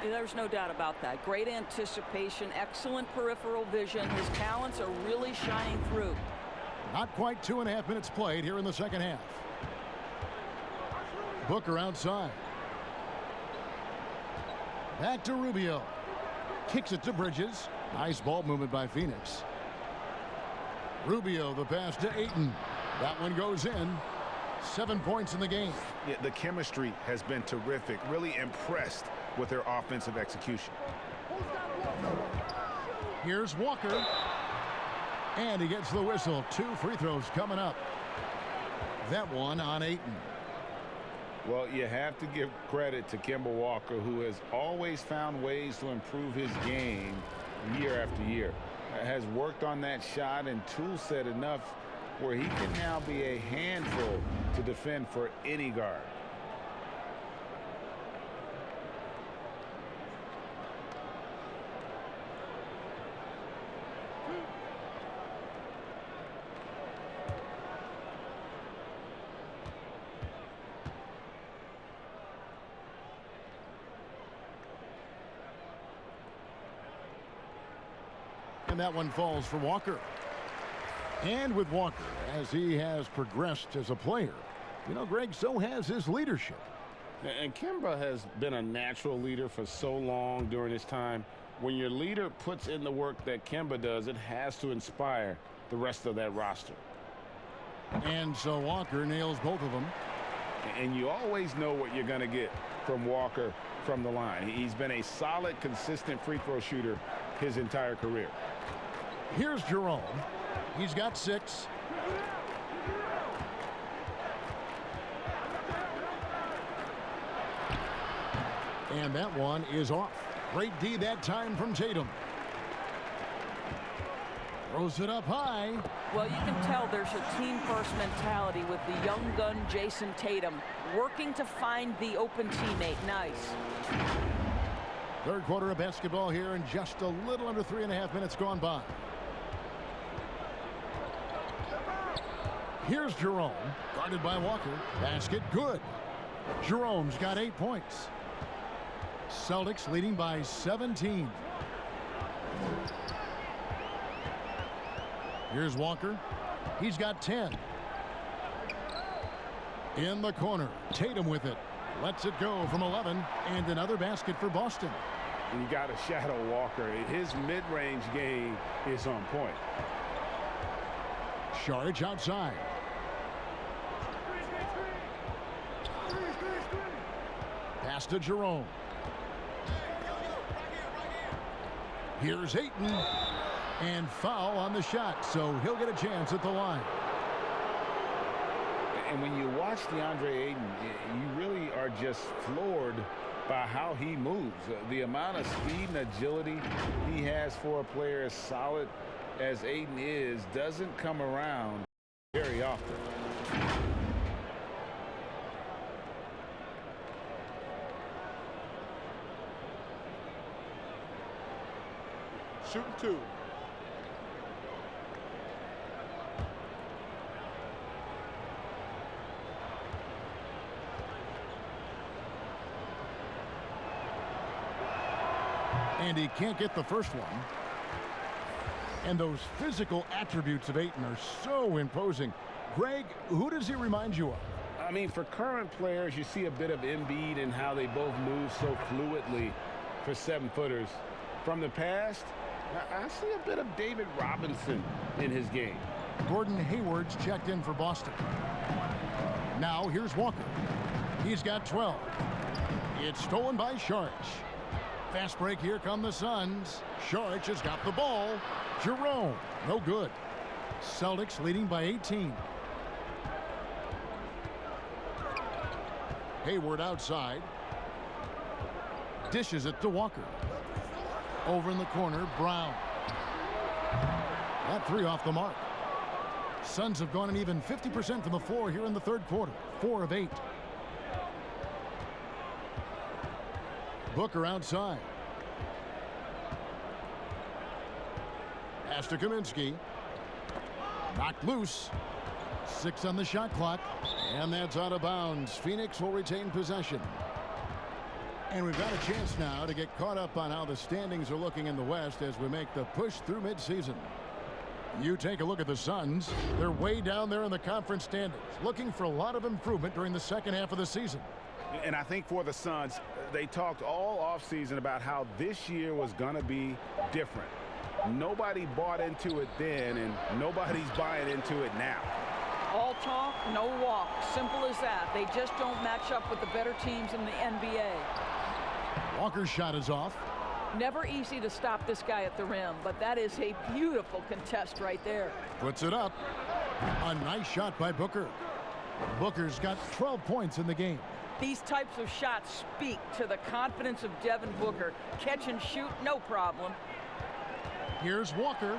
There's no doubt about that. Great anticipation, excellent peripheral vision. His talents are really shining through. Not quite 2.5 minutes played here in the second half. Booker outside. Back to Rubio. Kicks it to Bridges. Nice ball movement by Phoenix. Rubio, the pass to Ayton. That one goes in. 7 points in the game. Yeah, the chemistry has been terrific. Really impressed with their offensive execution. Here's Walker. And he gets the whistle. 2 free throws coming up. That one on Ayton. Well, you have to give credit to Kemba Walker, who has always found ways to improve his game year after year. Has worked on that shot and tool set enough where he can now be a handful to defend for any guard. And that one falls for Walker. And with Walker, as he has progressed as a player, you know, Greg, so has his leadership. And Kemba has been a natural leader for so long during his time. When your leader puts in the work that Kemba does, it has to inspire the rest of that roster. And so Walker nails both of them. And you always know what you're going to get from Walker from the line. He's been a solid, consistent free throw shooter his entire career. Here's Jerome. He's got 6. And that one is off. Great D that time from Tatum. Throws it up high. Well, you can tell there's a team-first mentality with the young gun Jason Tatum working to find the open teammate. Nice. Third quarter of basketball here, and just a little under 3.5 minutes gone by. Here's Jerome, guarded by Walker. Basket good. Jerome's got 8 points. Celtics leading by 17. Here's Walker. He's got 10. In the corner, Tatum with it. Lets it go from 11, and another basket for Boston. You got to shadow Walker. His mid-range game is on point. Saric outside. Pass to Jerome. Here's Ayton. And foul on the shot, so he'll get a chance at the line. And when you watch DeAndre Ayton, you really are just floored by how he moves. The amount of speed and agility he has for a player as solid as Ayton is doesn't come around very often. Shooting 2. And he can't get the first one. And those physical attributes of Ayton are so imposing. Greg, who does he remind you of? I mean, for current players, you see a bit of Embiid and how they both move so fluidly for 7-footers. From the past, I see a bit of David Robinson in his game. Gordon Hayward's checked in for Boston. Now here's Walker. He's got 12. It's stolen by Saric. Fast break, here come the Suns. Saric has got the ball. Jerome, no good. Celtics leading by 18. Hayward outside. Dishes it to Walker. Over in the corner, Brown. That 3 off the mark. Suns have gone an even 50% from the floor here in the third quarter. 4 of 8. Booker outside. Pass to Kaminsky. Knocked loose. 6 on the shot clock. And that's out of bounds. Phoenix will retain possession. And we've got a chance now to get caught up on how the standings are looking in the West as we make the push through midseason. You take a look at the Suns. They're way down there in the conference standings, looking for a lot of improvement during the second half of the season. And I think for the Suns, they talked all offseason about how this year was going to be different. Nobody bought into it then, and nobody's buying into it now. All talk, no walk. Simple as that. They just don't match up with the better teams in the NBA. Walker's shot is off. Never easy to stop this guy at the rim, but that is a beautiful contest right there. Puts it up. A nice shot by Booker. Booker's got 12 points in the game. These types of shots speak to the confidence of Devin Booker. Catch and shoot, no problem. Here's Walker,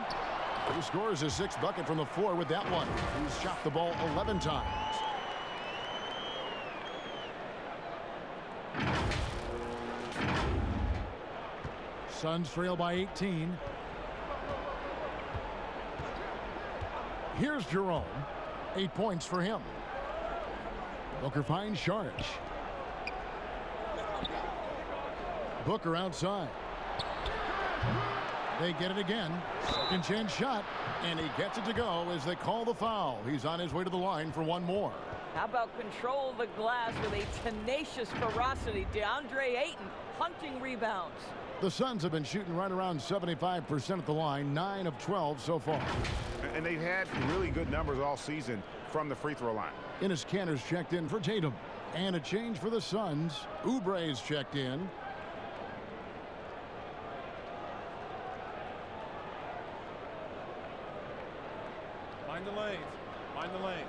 who scores his 6th bucket from the floor with that one. He's shot the ball 11 times. Suns trail by 18. Here's Jerome. 8 points for him. Booker finds Saric. Booker outside. They get it again. Second chance shot. And he gets it to go as they call the foul. He's on his way to the line for one more. How about control of the glass with a tenacious ferocity? DeAndre Ayton hunting rebounds. The Suns have been shooting right around 75% at the line, 9 of 12 so far. And they've had really good numbers all season from the free throw line. Enes Kanter's checked in for Tatum. And a change for the Suns. Oubre's checked in. Mind the lanes. Mind the lanes.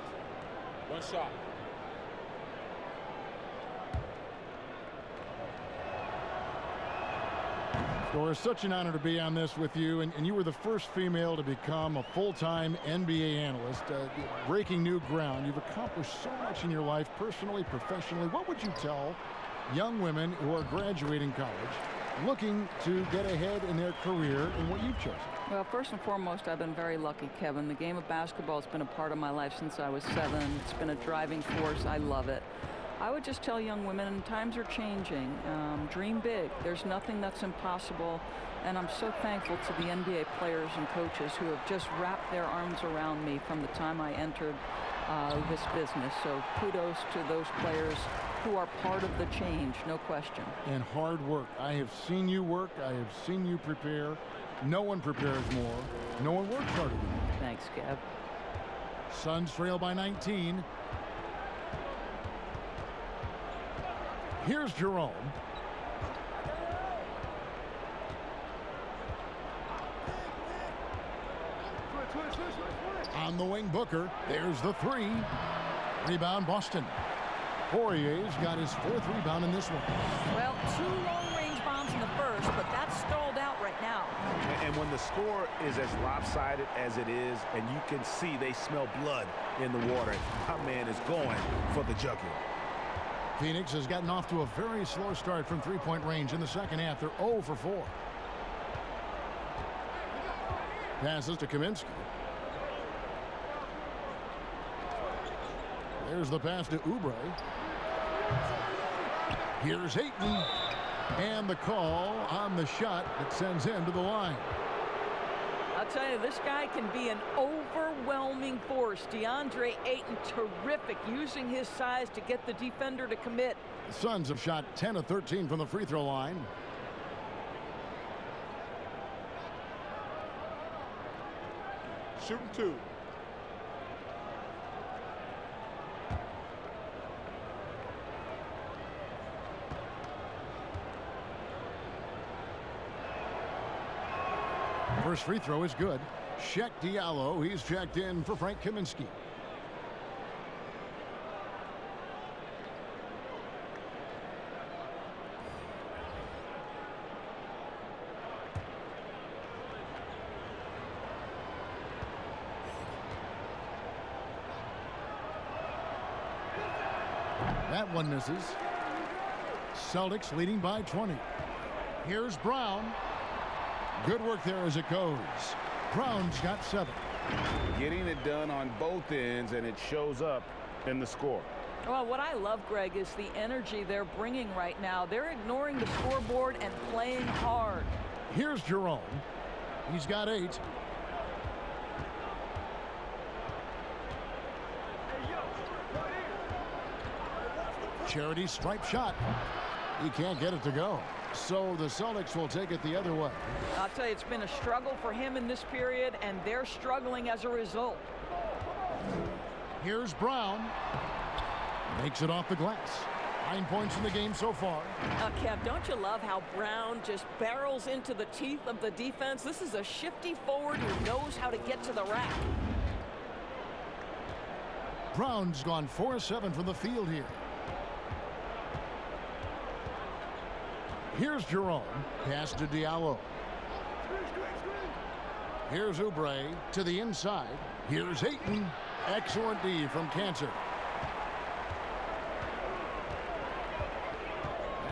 One shot. Doris, such an honor to be on this with you, and you were the first female to become a full-time NBA analyst, breaking new ground. You've accomplished so much in your life, personally, professionally. What would you tell young women who are graduating college, looking to get ahead in their career in what you've chosen? Well, first and foremost, I've been very lucky, Kevin. The game of basketball has been a part of my life since I was 7. It's been a driving force. I love it. I would just tell young women, times are changing. Dream big. There's nothing that's impossible. And I'm so thankful to the NBA players and coaches who have just wrapped their arms around me from the time I entered this business. So kudos to those players who are part of the change, no question. And hard work. I have seen you work. I have seen you prepare. No one prepares more. No one works harder than you. Thanks, Kev. Suns trail by 19. Here's Jerome. On the wing, Booker. There's the 3. Rebound, Boston. Poirier's got his 4th rebound in this one. Well, 2 long-range bombs in the first, but that's stalled out right now. And when the score is as lopsided as it is, and you can see they smell blood in the water, my man is going for the jugular. Phoenix has gotten off to a very slow start from three-point range in the second half. They're 0 for 4. Passes to Kaminsky. There's the pass to Oubre. Here's Ayton. And the call on the shot that sends him to the line. I'll tell you, this guy can be an overwhelming force. DeAndre Ayton, terrific, using his size to get the defender to commit. The Suns have shot 10 of 13 from the free throw line. Shooting 2. First free throw is good. Check Diallo. He's checked in for Frank Kaminsky. That one misses. Celtics leading by 20. Here's Brown. Good work there as it goes. Brown's got 7. Getting it done on both ends, and it shows up in the score. Well, what I love, Greg, is the energy they're bringing right now. They're ignoring the scoreboard and playing hard. Here's Jerome. He's got 8. Charity stripe shot. He can't get it to go. So the Celtics will take it the other way. I'll tell you, it's been a struggle for him in this period, and they're struggling as a result. Here's Brown. Makes it off the glass. 9 points in the game so far. Kev, don't you love how Brown just barrels into the teeth of the defense? This is a shifty forward who knows how to get to the rack. Brown's gone 4-7 from the field here. Here's Jerome. Pass to Diallo. Here's Oubre to the inside. Here's Ayton. Excellent D from Cantor.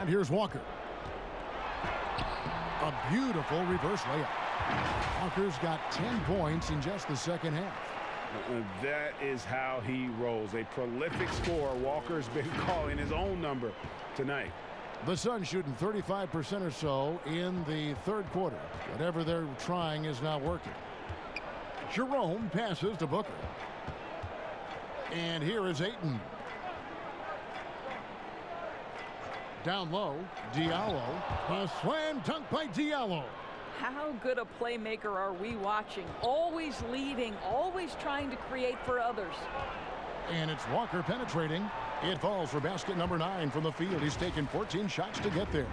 And here's Walker. A beautiful reverse layup. Walker's got 10 points in just the second half. That is how he rolls. A prolific scorer. Walker's been calling his own number tonight. The Suns shooting 35% or so in the third quarter. Whatever they're trying is not working. Jerome passes to Booker. And here is Ayton. Down low, Diallo. A slam dunk by Diallo. How good a playmaker are we watching? Always leading, always trying to create for others. And it's Walker penetrating. It falls for basket number 9 from the field. He's taken 14 shots to get there.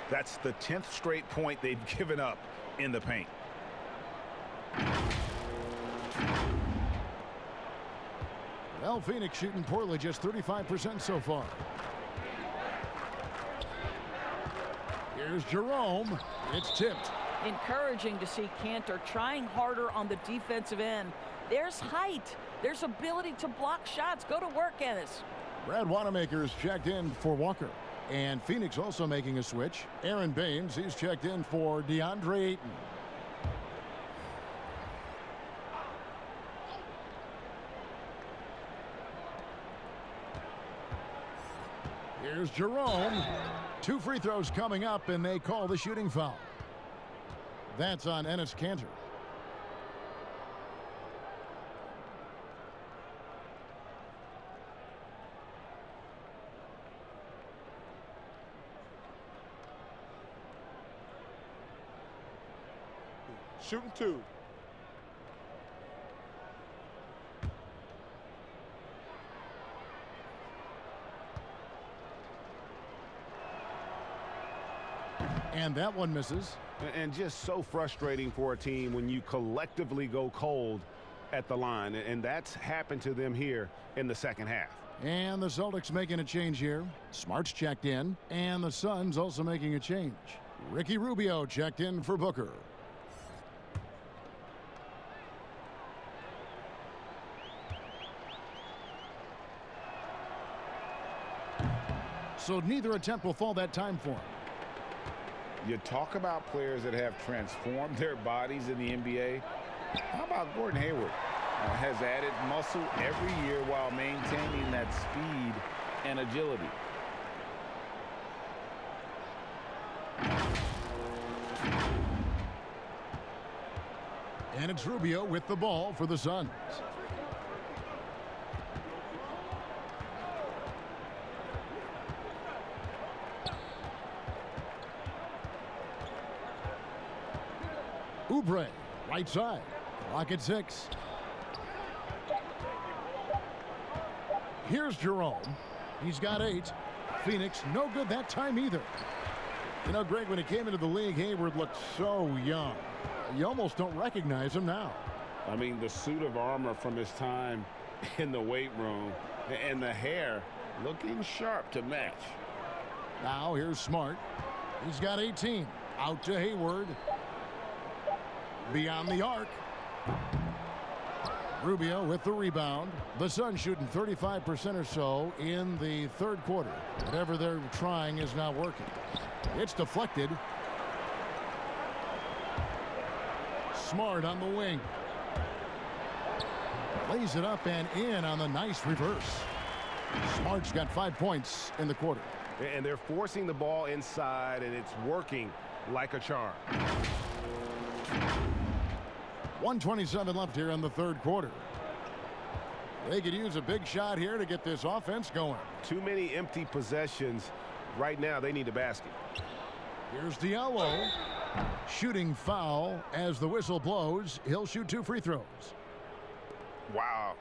That's the 10th straight point they've given up in the paint. Well, Phoenix shooting poorly, just 35% so far. Here's Jerome. It's tipped. Encouraging to see Cantor trying harder on the defensive end. There's height. There's ability to block shots. Go to work, Ennis. Brad Wanamaker's checked in for Walker. And Phoenix also making a switch. Aaron Baines, he's checked in for DeAndre Ayton. Here's Jerome. 2 free throws coming up, and they call the shooting foul. That's on Enes Kanter. Shooting 2. And that one misses. And just so frustrating for a team when you collectively go cold at the line. And that's happened to them here in the second half. And the Celtics making a change here. Smart's checked in. And the Suns also making a change. Ricky Rubio checked in for Booker. So neither attempt will fall that time for him. You talk about players that have transformed their bodies in the NBA. How about Gordon Hayward? Has added muscle every year while maintaining that speed and agility. And it's Rubio with the ball for the Suns. Oubre, right side. Clock at 6. Here's Jerome. He's got 8. Phoenix, no good that time either. You know, Greg, when he came into the league, Hayward looked so young. You almost don't recognize him now. I mean, the suit of armor from his time in the weight room and the hair looking sharp to match. Now here's Smart. He's got 18. Out to Hayward. Beyond the arc. Rubio with the rebound. The Suns shooting 35% or so in the third quarter. Whatever they're trying is not working. It's deflected. Smart on the wing. Lays it up and in on the nice reverse. Smart's got 5 points in the quarter. And they're forcing the ball inside, and it's working like a charm. 1:27 left here in the third quarter. They could use a big shot here to get this offense going. Too many empty possessions. Right now, they need a basket. Here's Diallo. Shooting foul as the whistle blows. He'll shoot 2 free throws. Wow,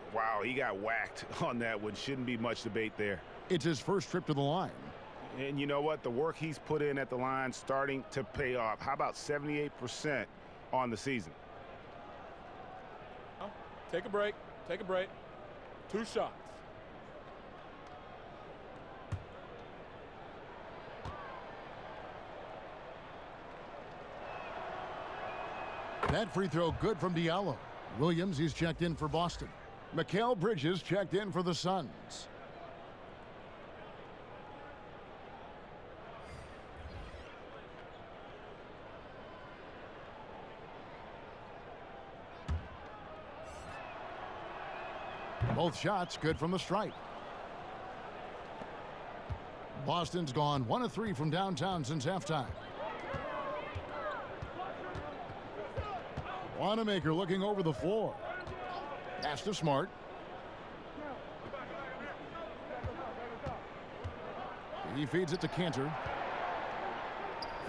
he got whacked on that one. Shouldn't be much debate there. It's his first trip to the line. And you know what? The work he's put in at the line starting to pay off. How about 78% on the season? Take a break. Take a break. 2 shots. That free throw good from Diallo. Williams, he's checked in for Boston. Mikal Bridges checked in for the Suns. Both shots good from the stripe. Boston's gone 1 of 3 from downtown since halftime. Wanamaker looking over the floor. Pass to Smart. He feeds it to Cantor.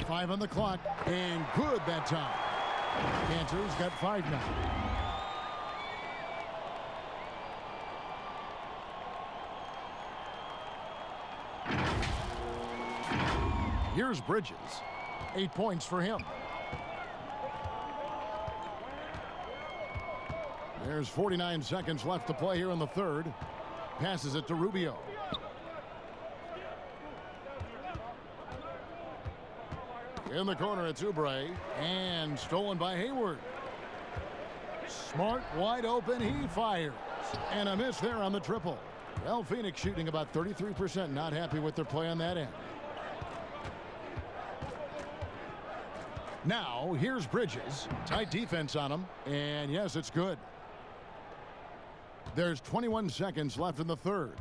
5 on the clock, and good that time. Cantor's got 5 now. Here's Bridges. 8 points for him. There's 49 seconds left to play here in the third. Passes it to Rubio. In the corner, it's Oubre, and stolen by Hayward. Smart, wide open, he fires. And a miss there on the triple. Well, Phoenix shooting about 33%, not happy with their play on that end. Now, here's Bridges. Tight defense on him, and yes, it's good. There's 21 seconds left in the third.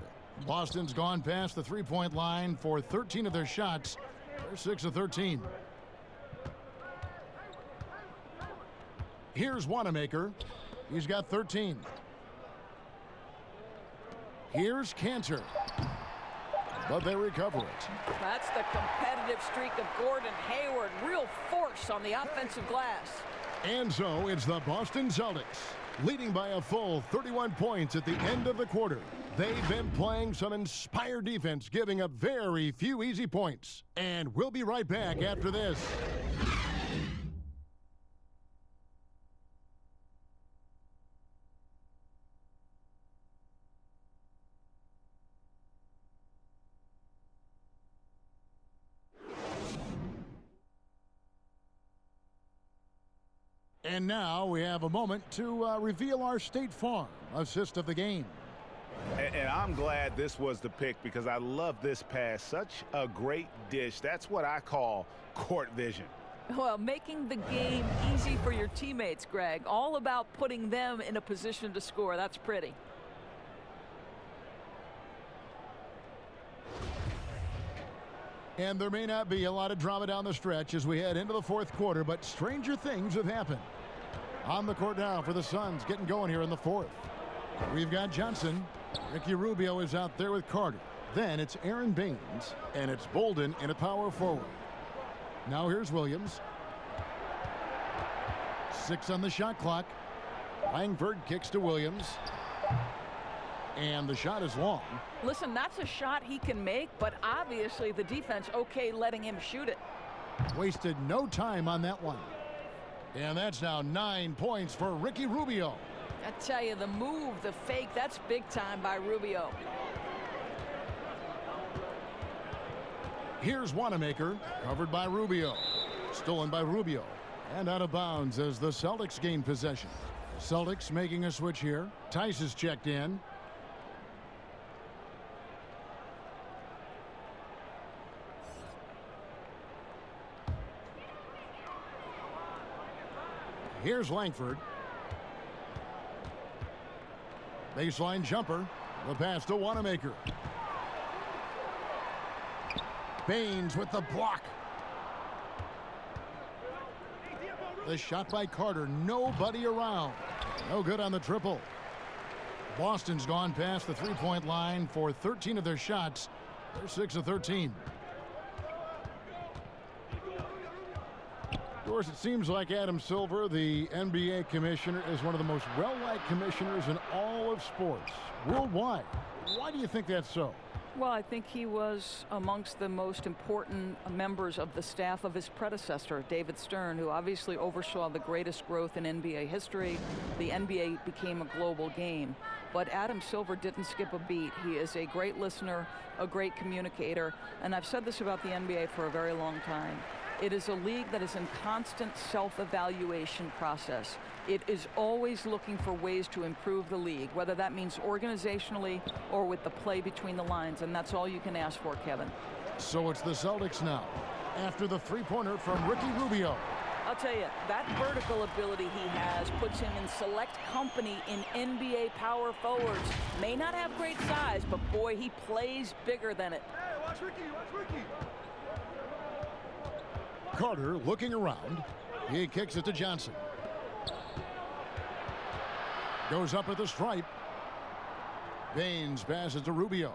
Boston's gone past the three-point line for 13 of their shots. They're 6 of 13. Here's Wanamaker. He's got 13. Here's Cantor. But they recover it. That's the competitive streak of Gordon Hayward. Real force on the offensive glass. And so it's the Boston Celtics, leading by a full 31 points at the end of the quarter. They've been playing some inspired defense, giving up very few easy points. And we'll be right back after this. And now we have a moment to reveal our State Farm assist of the game. And I'm glad this was the pick because I love this pass. Such a great dish. That's what I call court vision. Well, making the game easy for your teammates, Greg. All about putting them in a position to score. That's pretty. And there may not be a lot of drama down the stretch as we head into the fourth quarter, but stranger things have happened. On the court now for the Suns, getting going here in the fourth. We've got Johnson. Ricky Rubio is out there with Carter. Then it's Aaron Baines, and it's Bolden in a power forward. Now here's Williams. 6 on the shot clock. Langford kicks to Williams. And the shot is long. Listen, that's a shot he can make, but obviously the defense okay letting him shoot it. Wasted no time on that one. And that's now 9 points for Ricky Rubio. I tell you, the move, the fake, that's big time by Rubio. Here's Wanamaker, covered by Rubio. Stolen by Rubio. And out of bounds as the Celtics gain possession. Celtics making a switch here. Tice is checked in. Here's Langford. Baseline jumper. The pass to Wanamaker. Baines with the block. The shot by Carter. Nobody around. No good on the triple. Boston's gone past the three-point line for 13 of their shots. They're 6 of 13. Of course, it seems like Adam Silver, the NBA commissioner, is one of the most well-liked commissioners in all of sports worldwide. Why do you think that's so? Well, I think he was amongst the most important members of the staff of his predecessor, David Stern, who obviously oversaw the greatest growth in NBA history. The NBA became a global game. But Adam Silver didn't skip a beat. He is a great listener, a great communicator, and I've said this about the NBA for a very long time. It is a league that is in constant self-evaluation process. It is always looking for ways to improve the league, whether that means organizationally or with the play between the lines, and that's all you can ask for, Kevin. So it's the Celtics now, after the three-pointer from Ricky Rubio. I'll tell you, that vertical ability he has puts him in select company in NBA power forwards. May not have great size, but boy, he plays bigger than it. Hey, watch Ricky, watch Ricky. Carter looking around. He kicks it to Johnson. Goes up at the stripe. Baines passes to Rubio.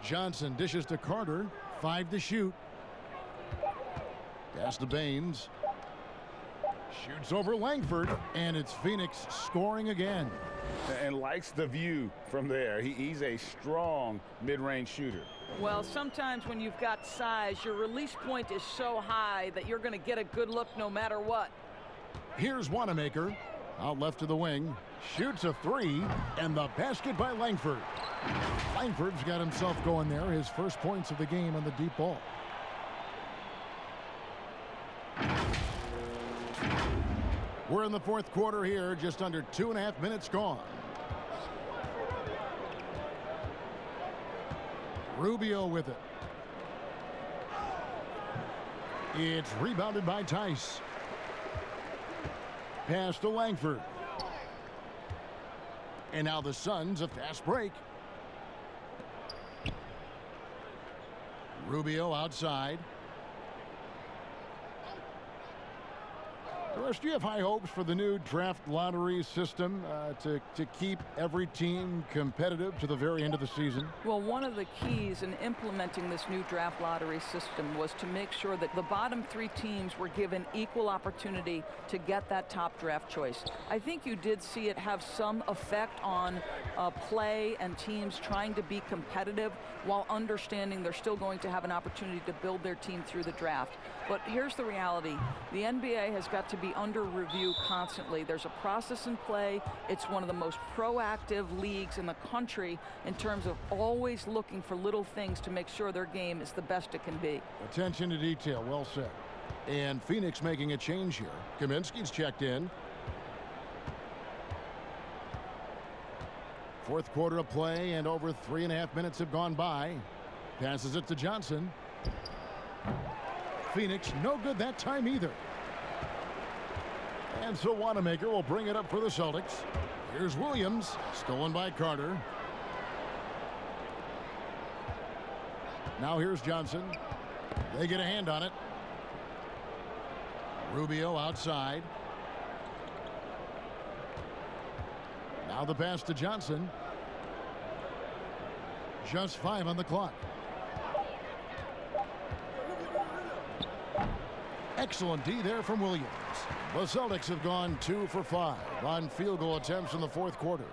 Johnson dishes to Carter. 5 to shoot. Pass to Baines. Shoots over Langford, and it's Phoenix scoring again. And likes the view from there. He's a strong mid-range shooter. Well, sometimes when you've got size, your release point is so high that you're going to get a good look no matter what. Here's Wanamaker. Out left to the wing. Shoots a 3, and the basket by Langford. Langford's got himself going there. His first points of the game on the deep ball. We're in the fourth quarter here, just under 2.5 minutes gone. Rubio with it. It's rebounded by Tice. Pass to Langford. And now the Suns a fast break. Rubio outside. Doris, do you have high hopes for the new draft lottery system to keep every team competitive to the very end of the season? Well, one of the keys in implementing this new draft lottery system was to make sure that the bottom 3 teams were given equal opportunity to get that top draft choice. I think you did see it have some effect on play and teams trying to be competitive while understanding they're still going to have an opportunity to build their team through the draft. But here's the reality. The NBA has got to be under review constantly. There's a process in play. It's one of the most proactive leagues in the country in terms of always looking for little things to make sure their game is the best it can be. Attention to detail. Well said. And Phoenix making a change here. Kaminsky's checked in. Fourth quarter of play, and over 3.5 minutes have gone by. Passes it to Johnson. Phoenix no good that time either. And so Wanamaker will bring it up for the Celtics. Here's Williams, stolen by Carter. Now here's Johnson. They get a hand on it. Rubio outside. Now the pass to Johnson. Just 5 on the clock. Excellent D there from Williams. The Celtics have gone 2 for 5 on field goal attempts in the fourth quarter.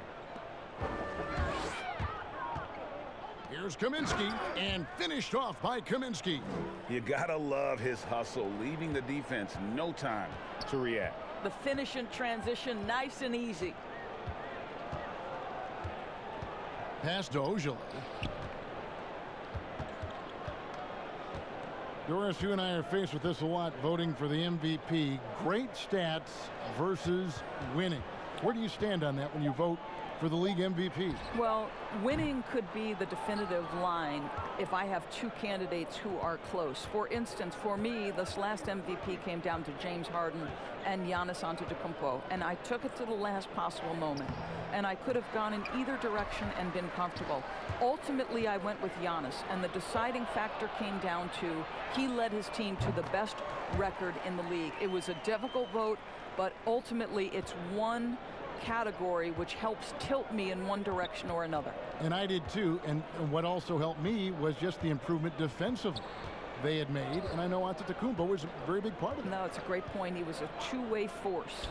Here's Kaminsky, and finished off by Kaminsky. You gotta love his hustle, leaving the defense no time to react. The finish in transition, nice and easy. Pass to Ojale. Doris, you and I are faced with this a lot, voting for the MVP. Great stats versus winning. Where do you stand on that when you vote for the league MVP? Well, winning could be the definitive line if I have 2 candidates who are close. For instance, for me, this last MVP came down to James Harden and Giannis Antetokounmpo, and I took it to the last possible moment. And I could have gone in either direction and been comfortable. Ultimately, I went with Giannis, and the deciding factor came down to he led his team to the best record in the league. It was a difficult vote, but ultimately it's one category which helps tilt me in one direction or another. And I did too, and what also helped me was just the improvement defensively they had made, and I know Antetokounmpo was a very big part of it. No, it's a great point. He was a two-way force.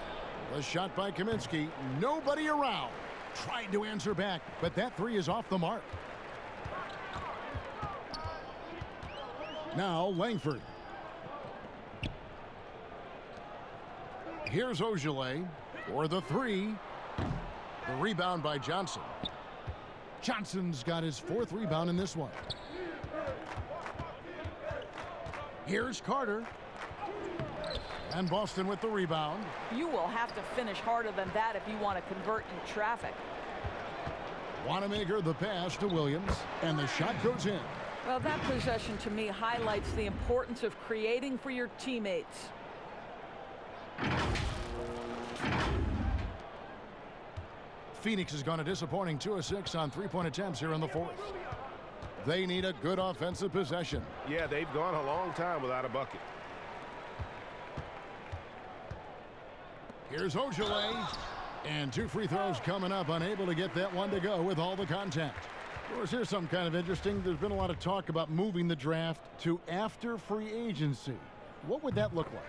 The shot by Kaminsky, nobody around. Tried to answer back, but that 3 is off the mark. Now Langford. Here's Ojale for the 3. The rebound by Johnson. Johnson's got his 4th rebound in this one. Here's Carter. And Boston with the rebound. You will have to finish harder than that if you want to convert in traffic. Wanamaker the pass to Williams, and the shot goes in. Well, that possession to me highlights the importance of creating for your teammates. Phoenix has gone a disappointing 2 of 6 on 3-point attempts here in the fourth. They need a good offensive possession. Yeah, they've gone a long time without a bucket. Here's Ojale, and 2 free throws coming up, unable to get that one to go with all the contact. Of course, here's something kind of interesting. There's been a lot of talk about moving the draft to after free agency. What would that look like?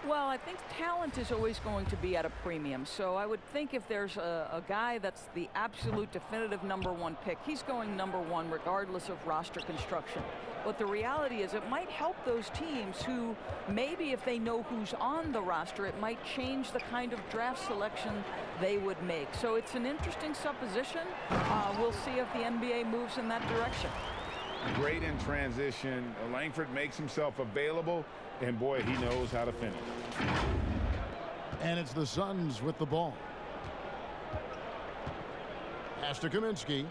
Well, I think talent is always going to be at a premium. So I would think if there's a guy that's the absolute definitive #1 pick, he's going #1 regardless of roster construction. But the reality is it might help those teams who maybe if they know who's on the roster, it might change the kind of draft selection they would make. So it's an interesting supposition. We'll see if the NBA moves in that direction. Great in transition. Langford makes himself available. And boy, he knows how to finish. And it's the Suns with the ball. Pass to Kaminsky.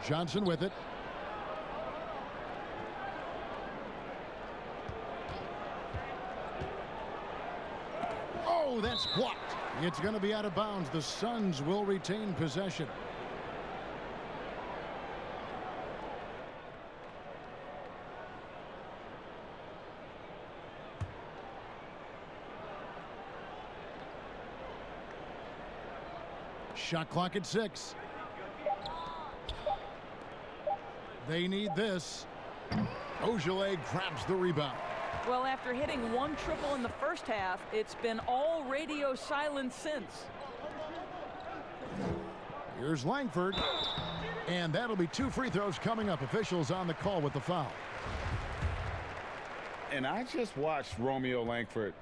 Johnson with it. Oh, that's blocked. It's going to be out of bounds. The Suns will retain possession. Shot clock at 6. They need this. Ogilvy grabs the rebound. Well, after hitting 1 triple in the first half, it's been all radio silence since. Here's Langford. And that'll be 2 free throws coming up. Officials on the call with the foul. And I just watched Romeo Langford.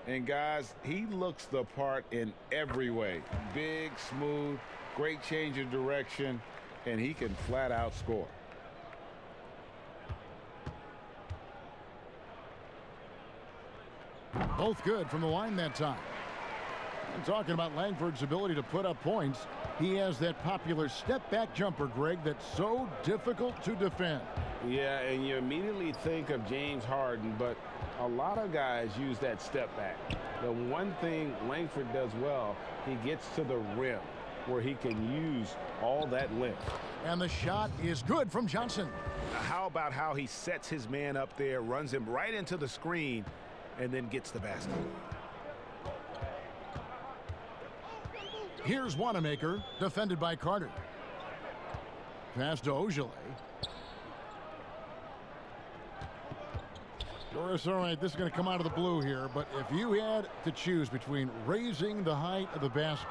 And guys, he looks the part in every way. Big, smooth, great change of direction, and he can flat out score. Both good from the line that time. I'm talking about Langford's ability to put up points. He has that popular step-back jumper, Greg, that's so difficult to defend. Yeah, and you immediately think of James Harden, but a lot of guys use that step back. The one thing Langford does well, he gets to the rim where he can use all that length. And the shot is good from Johnson. How about how he sets his man up there, runs him right into the screen, and then gets the basket. Here's Wanamaker, defended by Carter. Pass to Ogilvy. Doris, all right, this is going to come out of the blue here, but if you had to choose between raising the height of the basket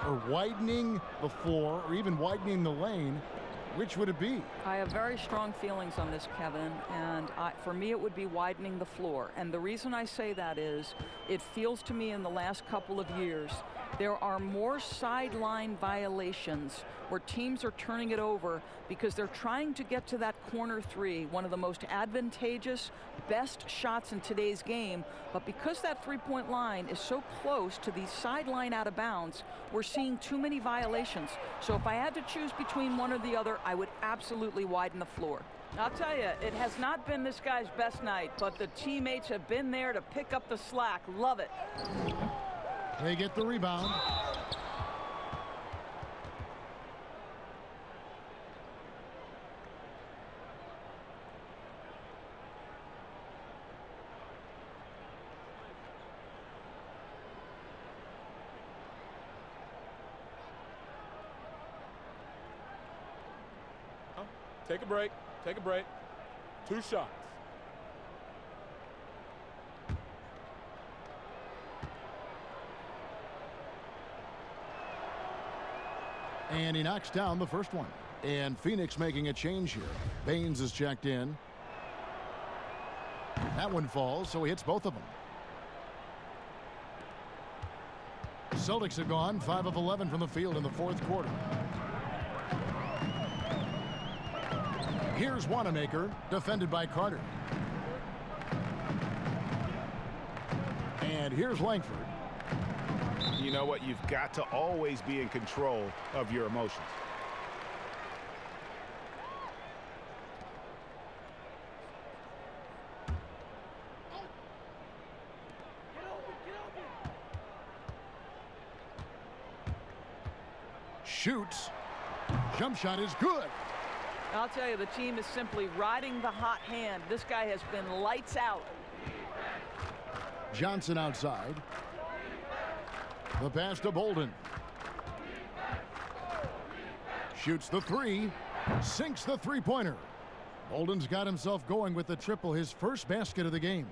or widening the floor or even widening the lane, which would it be? I have very strong feelings on this, Kevin, and for me it would be widening the floor. And the reason I say that is it feels to me in the last couple of years there are more sideline violations where teams are turning it over because they're trying to get to that corner 3, one of the most advantageous, best shots in today's game. But because that 3-point line is so close to the sideline out of bounds, we're seeing too many violations. So if I had to choose between one or the other, I would absolutely widen the floor. I'll tell you, it has not been this guy's best night, but the teammates have been there to pick up the slack. Love it. They get the rebound. Take a break. Take a break. 2 shots. And he knocks down the first one. And Phoenix making a change here. Baines is checked in. That one falls, so he hits both of them. Celtics have gone 5 of 11 from the field in the 4th quarter. Here's Wanamaker, defended by Carter. And here's Langford. You know what? You've got to always be in control of your emotions. Shoots. Jump shot is good. I'll tell you, the team is simply riding the hot hand. This guy has been lights out. Johnson outside. The pass to Bolden. Shoots the three. Sinks the three-pointer. Bolden's got himself going with the triple, his first basket of the game.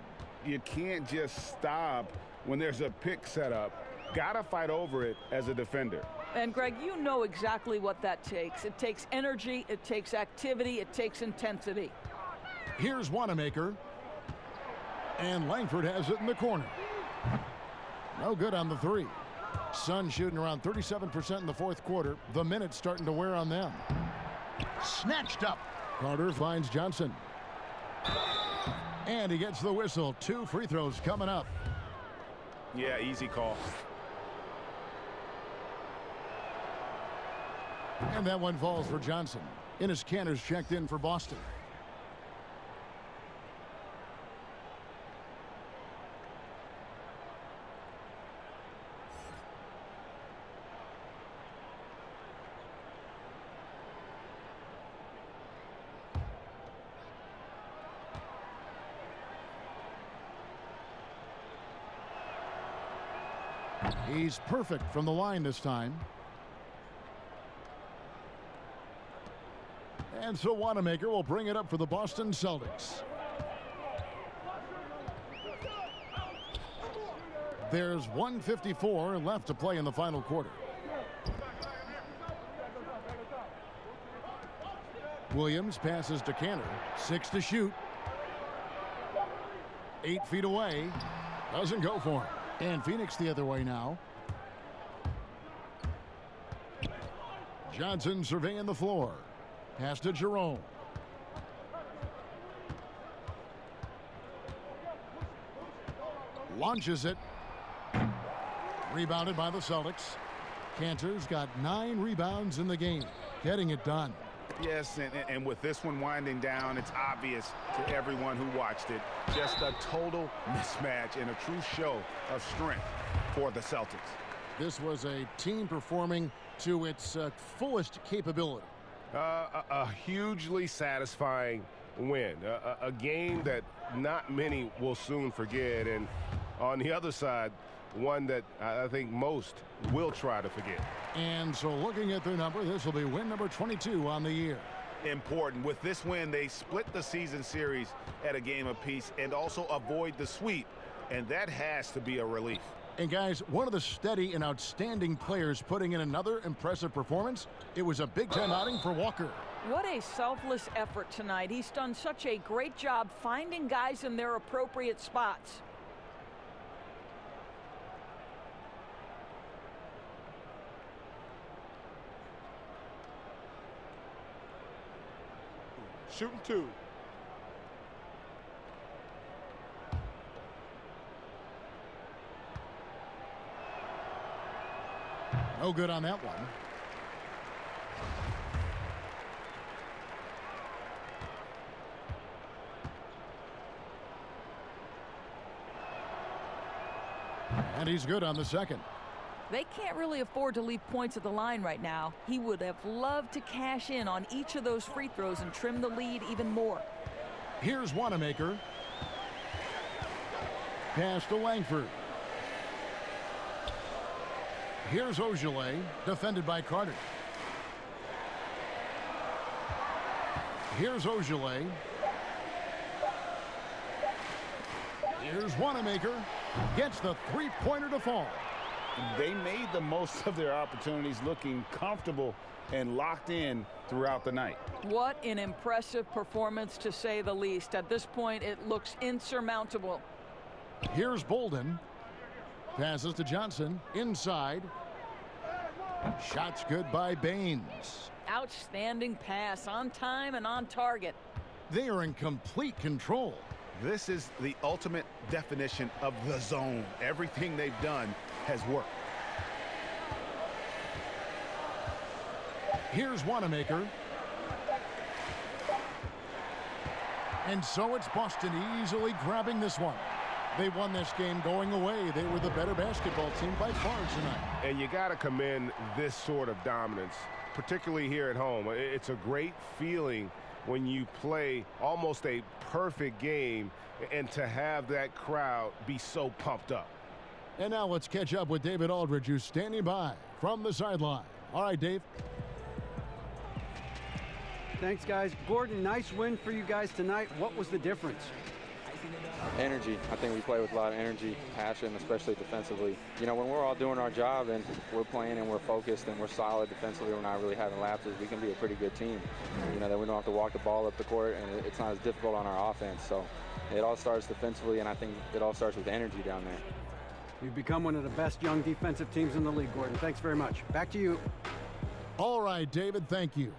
You can't just stop when there's a pick set up. Gotta fight over it as a defender. And Greg, you know exactly what that takes. It takes energy, it takes activity, it takes intensity. Here's Wanamaker. And Langford has it in the corner. No good on the three. Suns shooting around 37% in the fourth quarter. The minutes starting to wear on them. Snatched up. Carter finds Johnson. And he gets the whistle. 2 free throws coming up. Yeah, easy call. And that one falls for Johnson. Enes Kanter's checked in for Boston. He's perfect from the line this time. And so Wanamaker will bring it up for the Boston Celtics. There's 1:54 left to play in the final quarter. Williams passes to Kanter. 6 to shoot. 8 feet away. Doesn't go for him. And Phoenix the other way now. Johnson surveying the floor. Pass to Jerome. Launches it. Rebounded by the Celtics. Kanter's got 9 rebounds in the game. Getting it done. Yes, and with this one winding down, it's obvious to everyone who watched it. Just a total mismatch and a true show of strength for the Celtics. This was a team performing to its fullest capability. A hugely satisfying win. A game that not many will soon forget. And on the other side, one that I think most will try to forget. And so looking at their number, this will be win number 22 on the year. Important. With this win, they split the season series at a game apiece and also avoid the sweep. And that has to be a relief. And guys, one of the steady and outstanding players putting in another impressive performance. It was a big time outing for Walker. What a selfless effort tonight. He's done such a great job finding guys in their appropriate spots. Shooting 2. No good on that one. And he's good on the second. They can't really afford to leave points at the line right now. He would have loved to cash in on each of those free throws and trim the lead even more. Here's Wanamaker. Pass to Langford. Here's Ogilvy, defended by Carter. Here's Ogilvy. Here's Wanamaker. Gets the three-pointer to fall. They made the most of their opportunities, looking comfortable and locked in throughout the night. What an impressive performance, to say the least. At this point, it looks insurmountable. Here's Bolden. Passes to Johnson. Inside. Shots good by Baines. Outstanding pass, on time and on target. They are in complete control. This is the ultimate definition of the zone. Everything they've done has worked. Here's Wanamaker. And so it's Boston easily grabbing this one. They won this game going away. They were the better basketball team by far tonight. And you got to commend this sort of dominance, particularly here at home. It's a great feeling when you play almost a perfect game and to have that crowd be so pumped up. And now let's catch up with David Aldridge, who's standing by from the sideline. All right, Dave. Thanks, guys. Gordon, nice win for you guys tonight. What was the difference? Energy. I think we play with a lot of energy, passion, especially defensively. You know, when we're all doing our job and we're playing and we're focused and we're solid defensively, we're not really having lapses, we can be a pretty good team. You know, that we don't have to walk the ball up the court, and it's not as difficult on our offense. So it all starts defensively, and I think it all starts with energy down there. You've become one of the best young defensive teams in the league, Gordon. Thanks very much. Back to you. All right, David, thank you.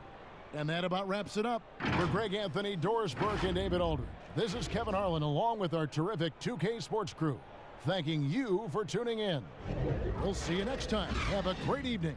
And that about wraps it up. For Greg Anthony, Doris Burke, and David Aldridge, this is Kevin Harlan along with our terrific 2K Sports crew, thanking you for tuning in. We'll see you next time. Have a great evening.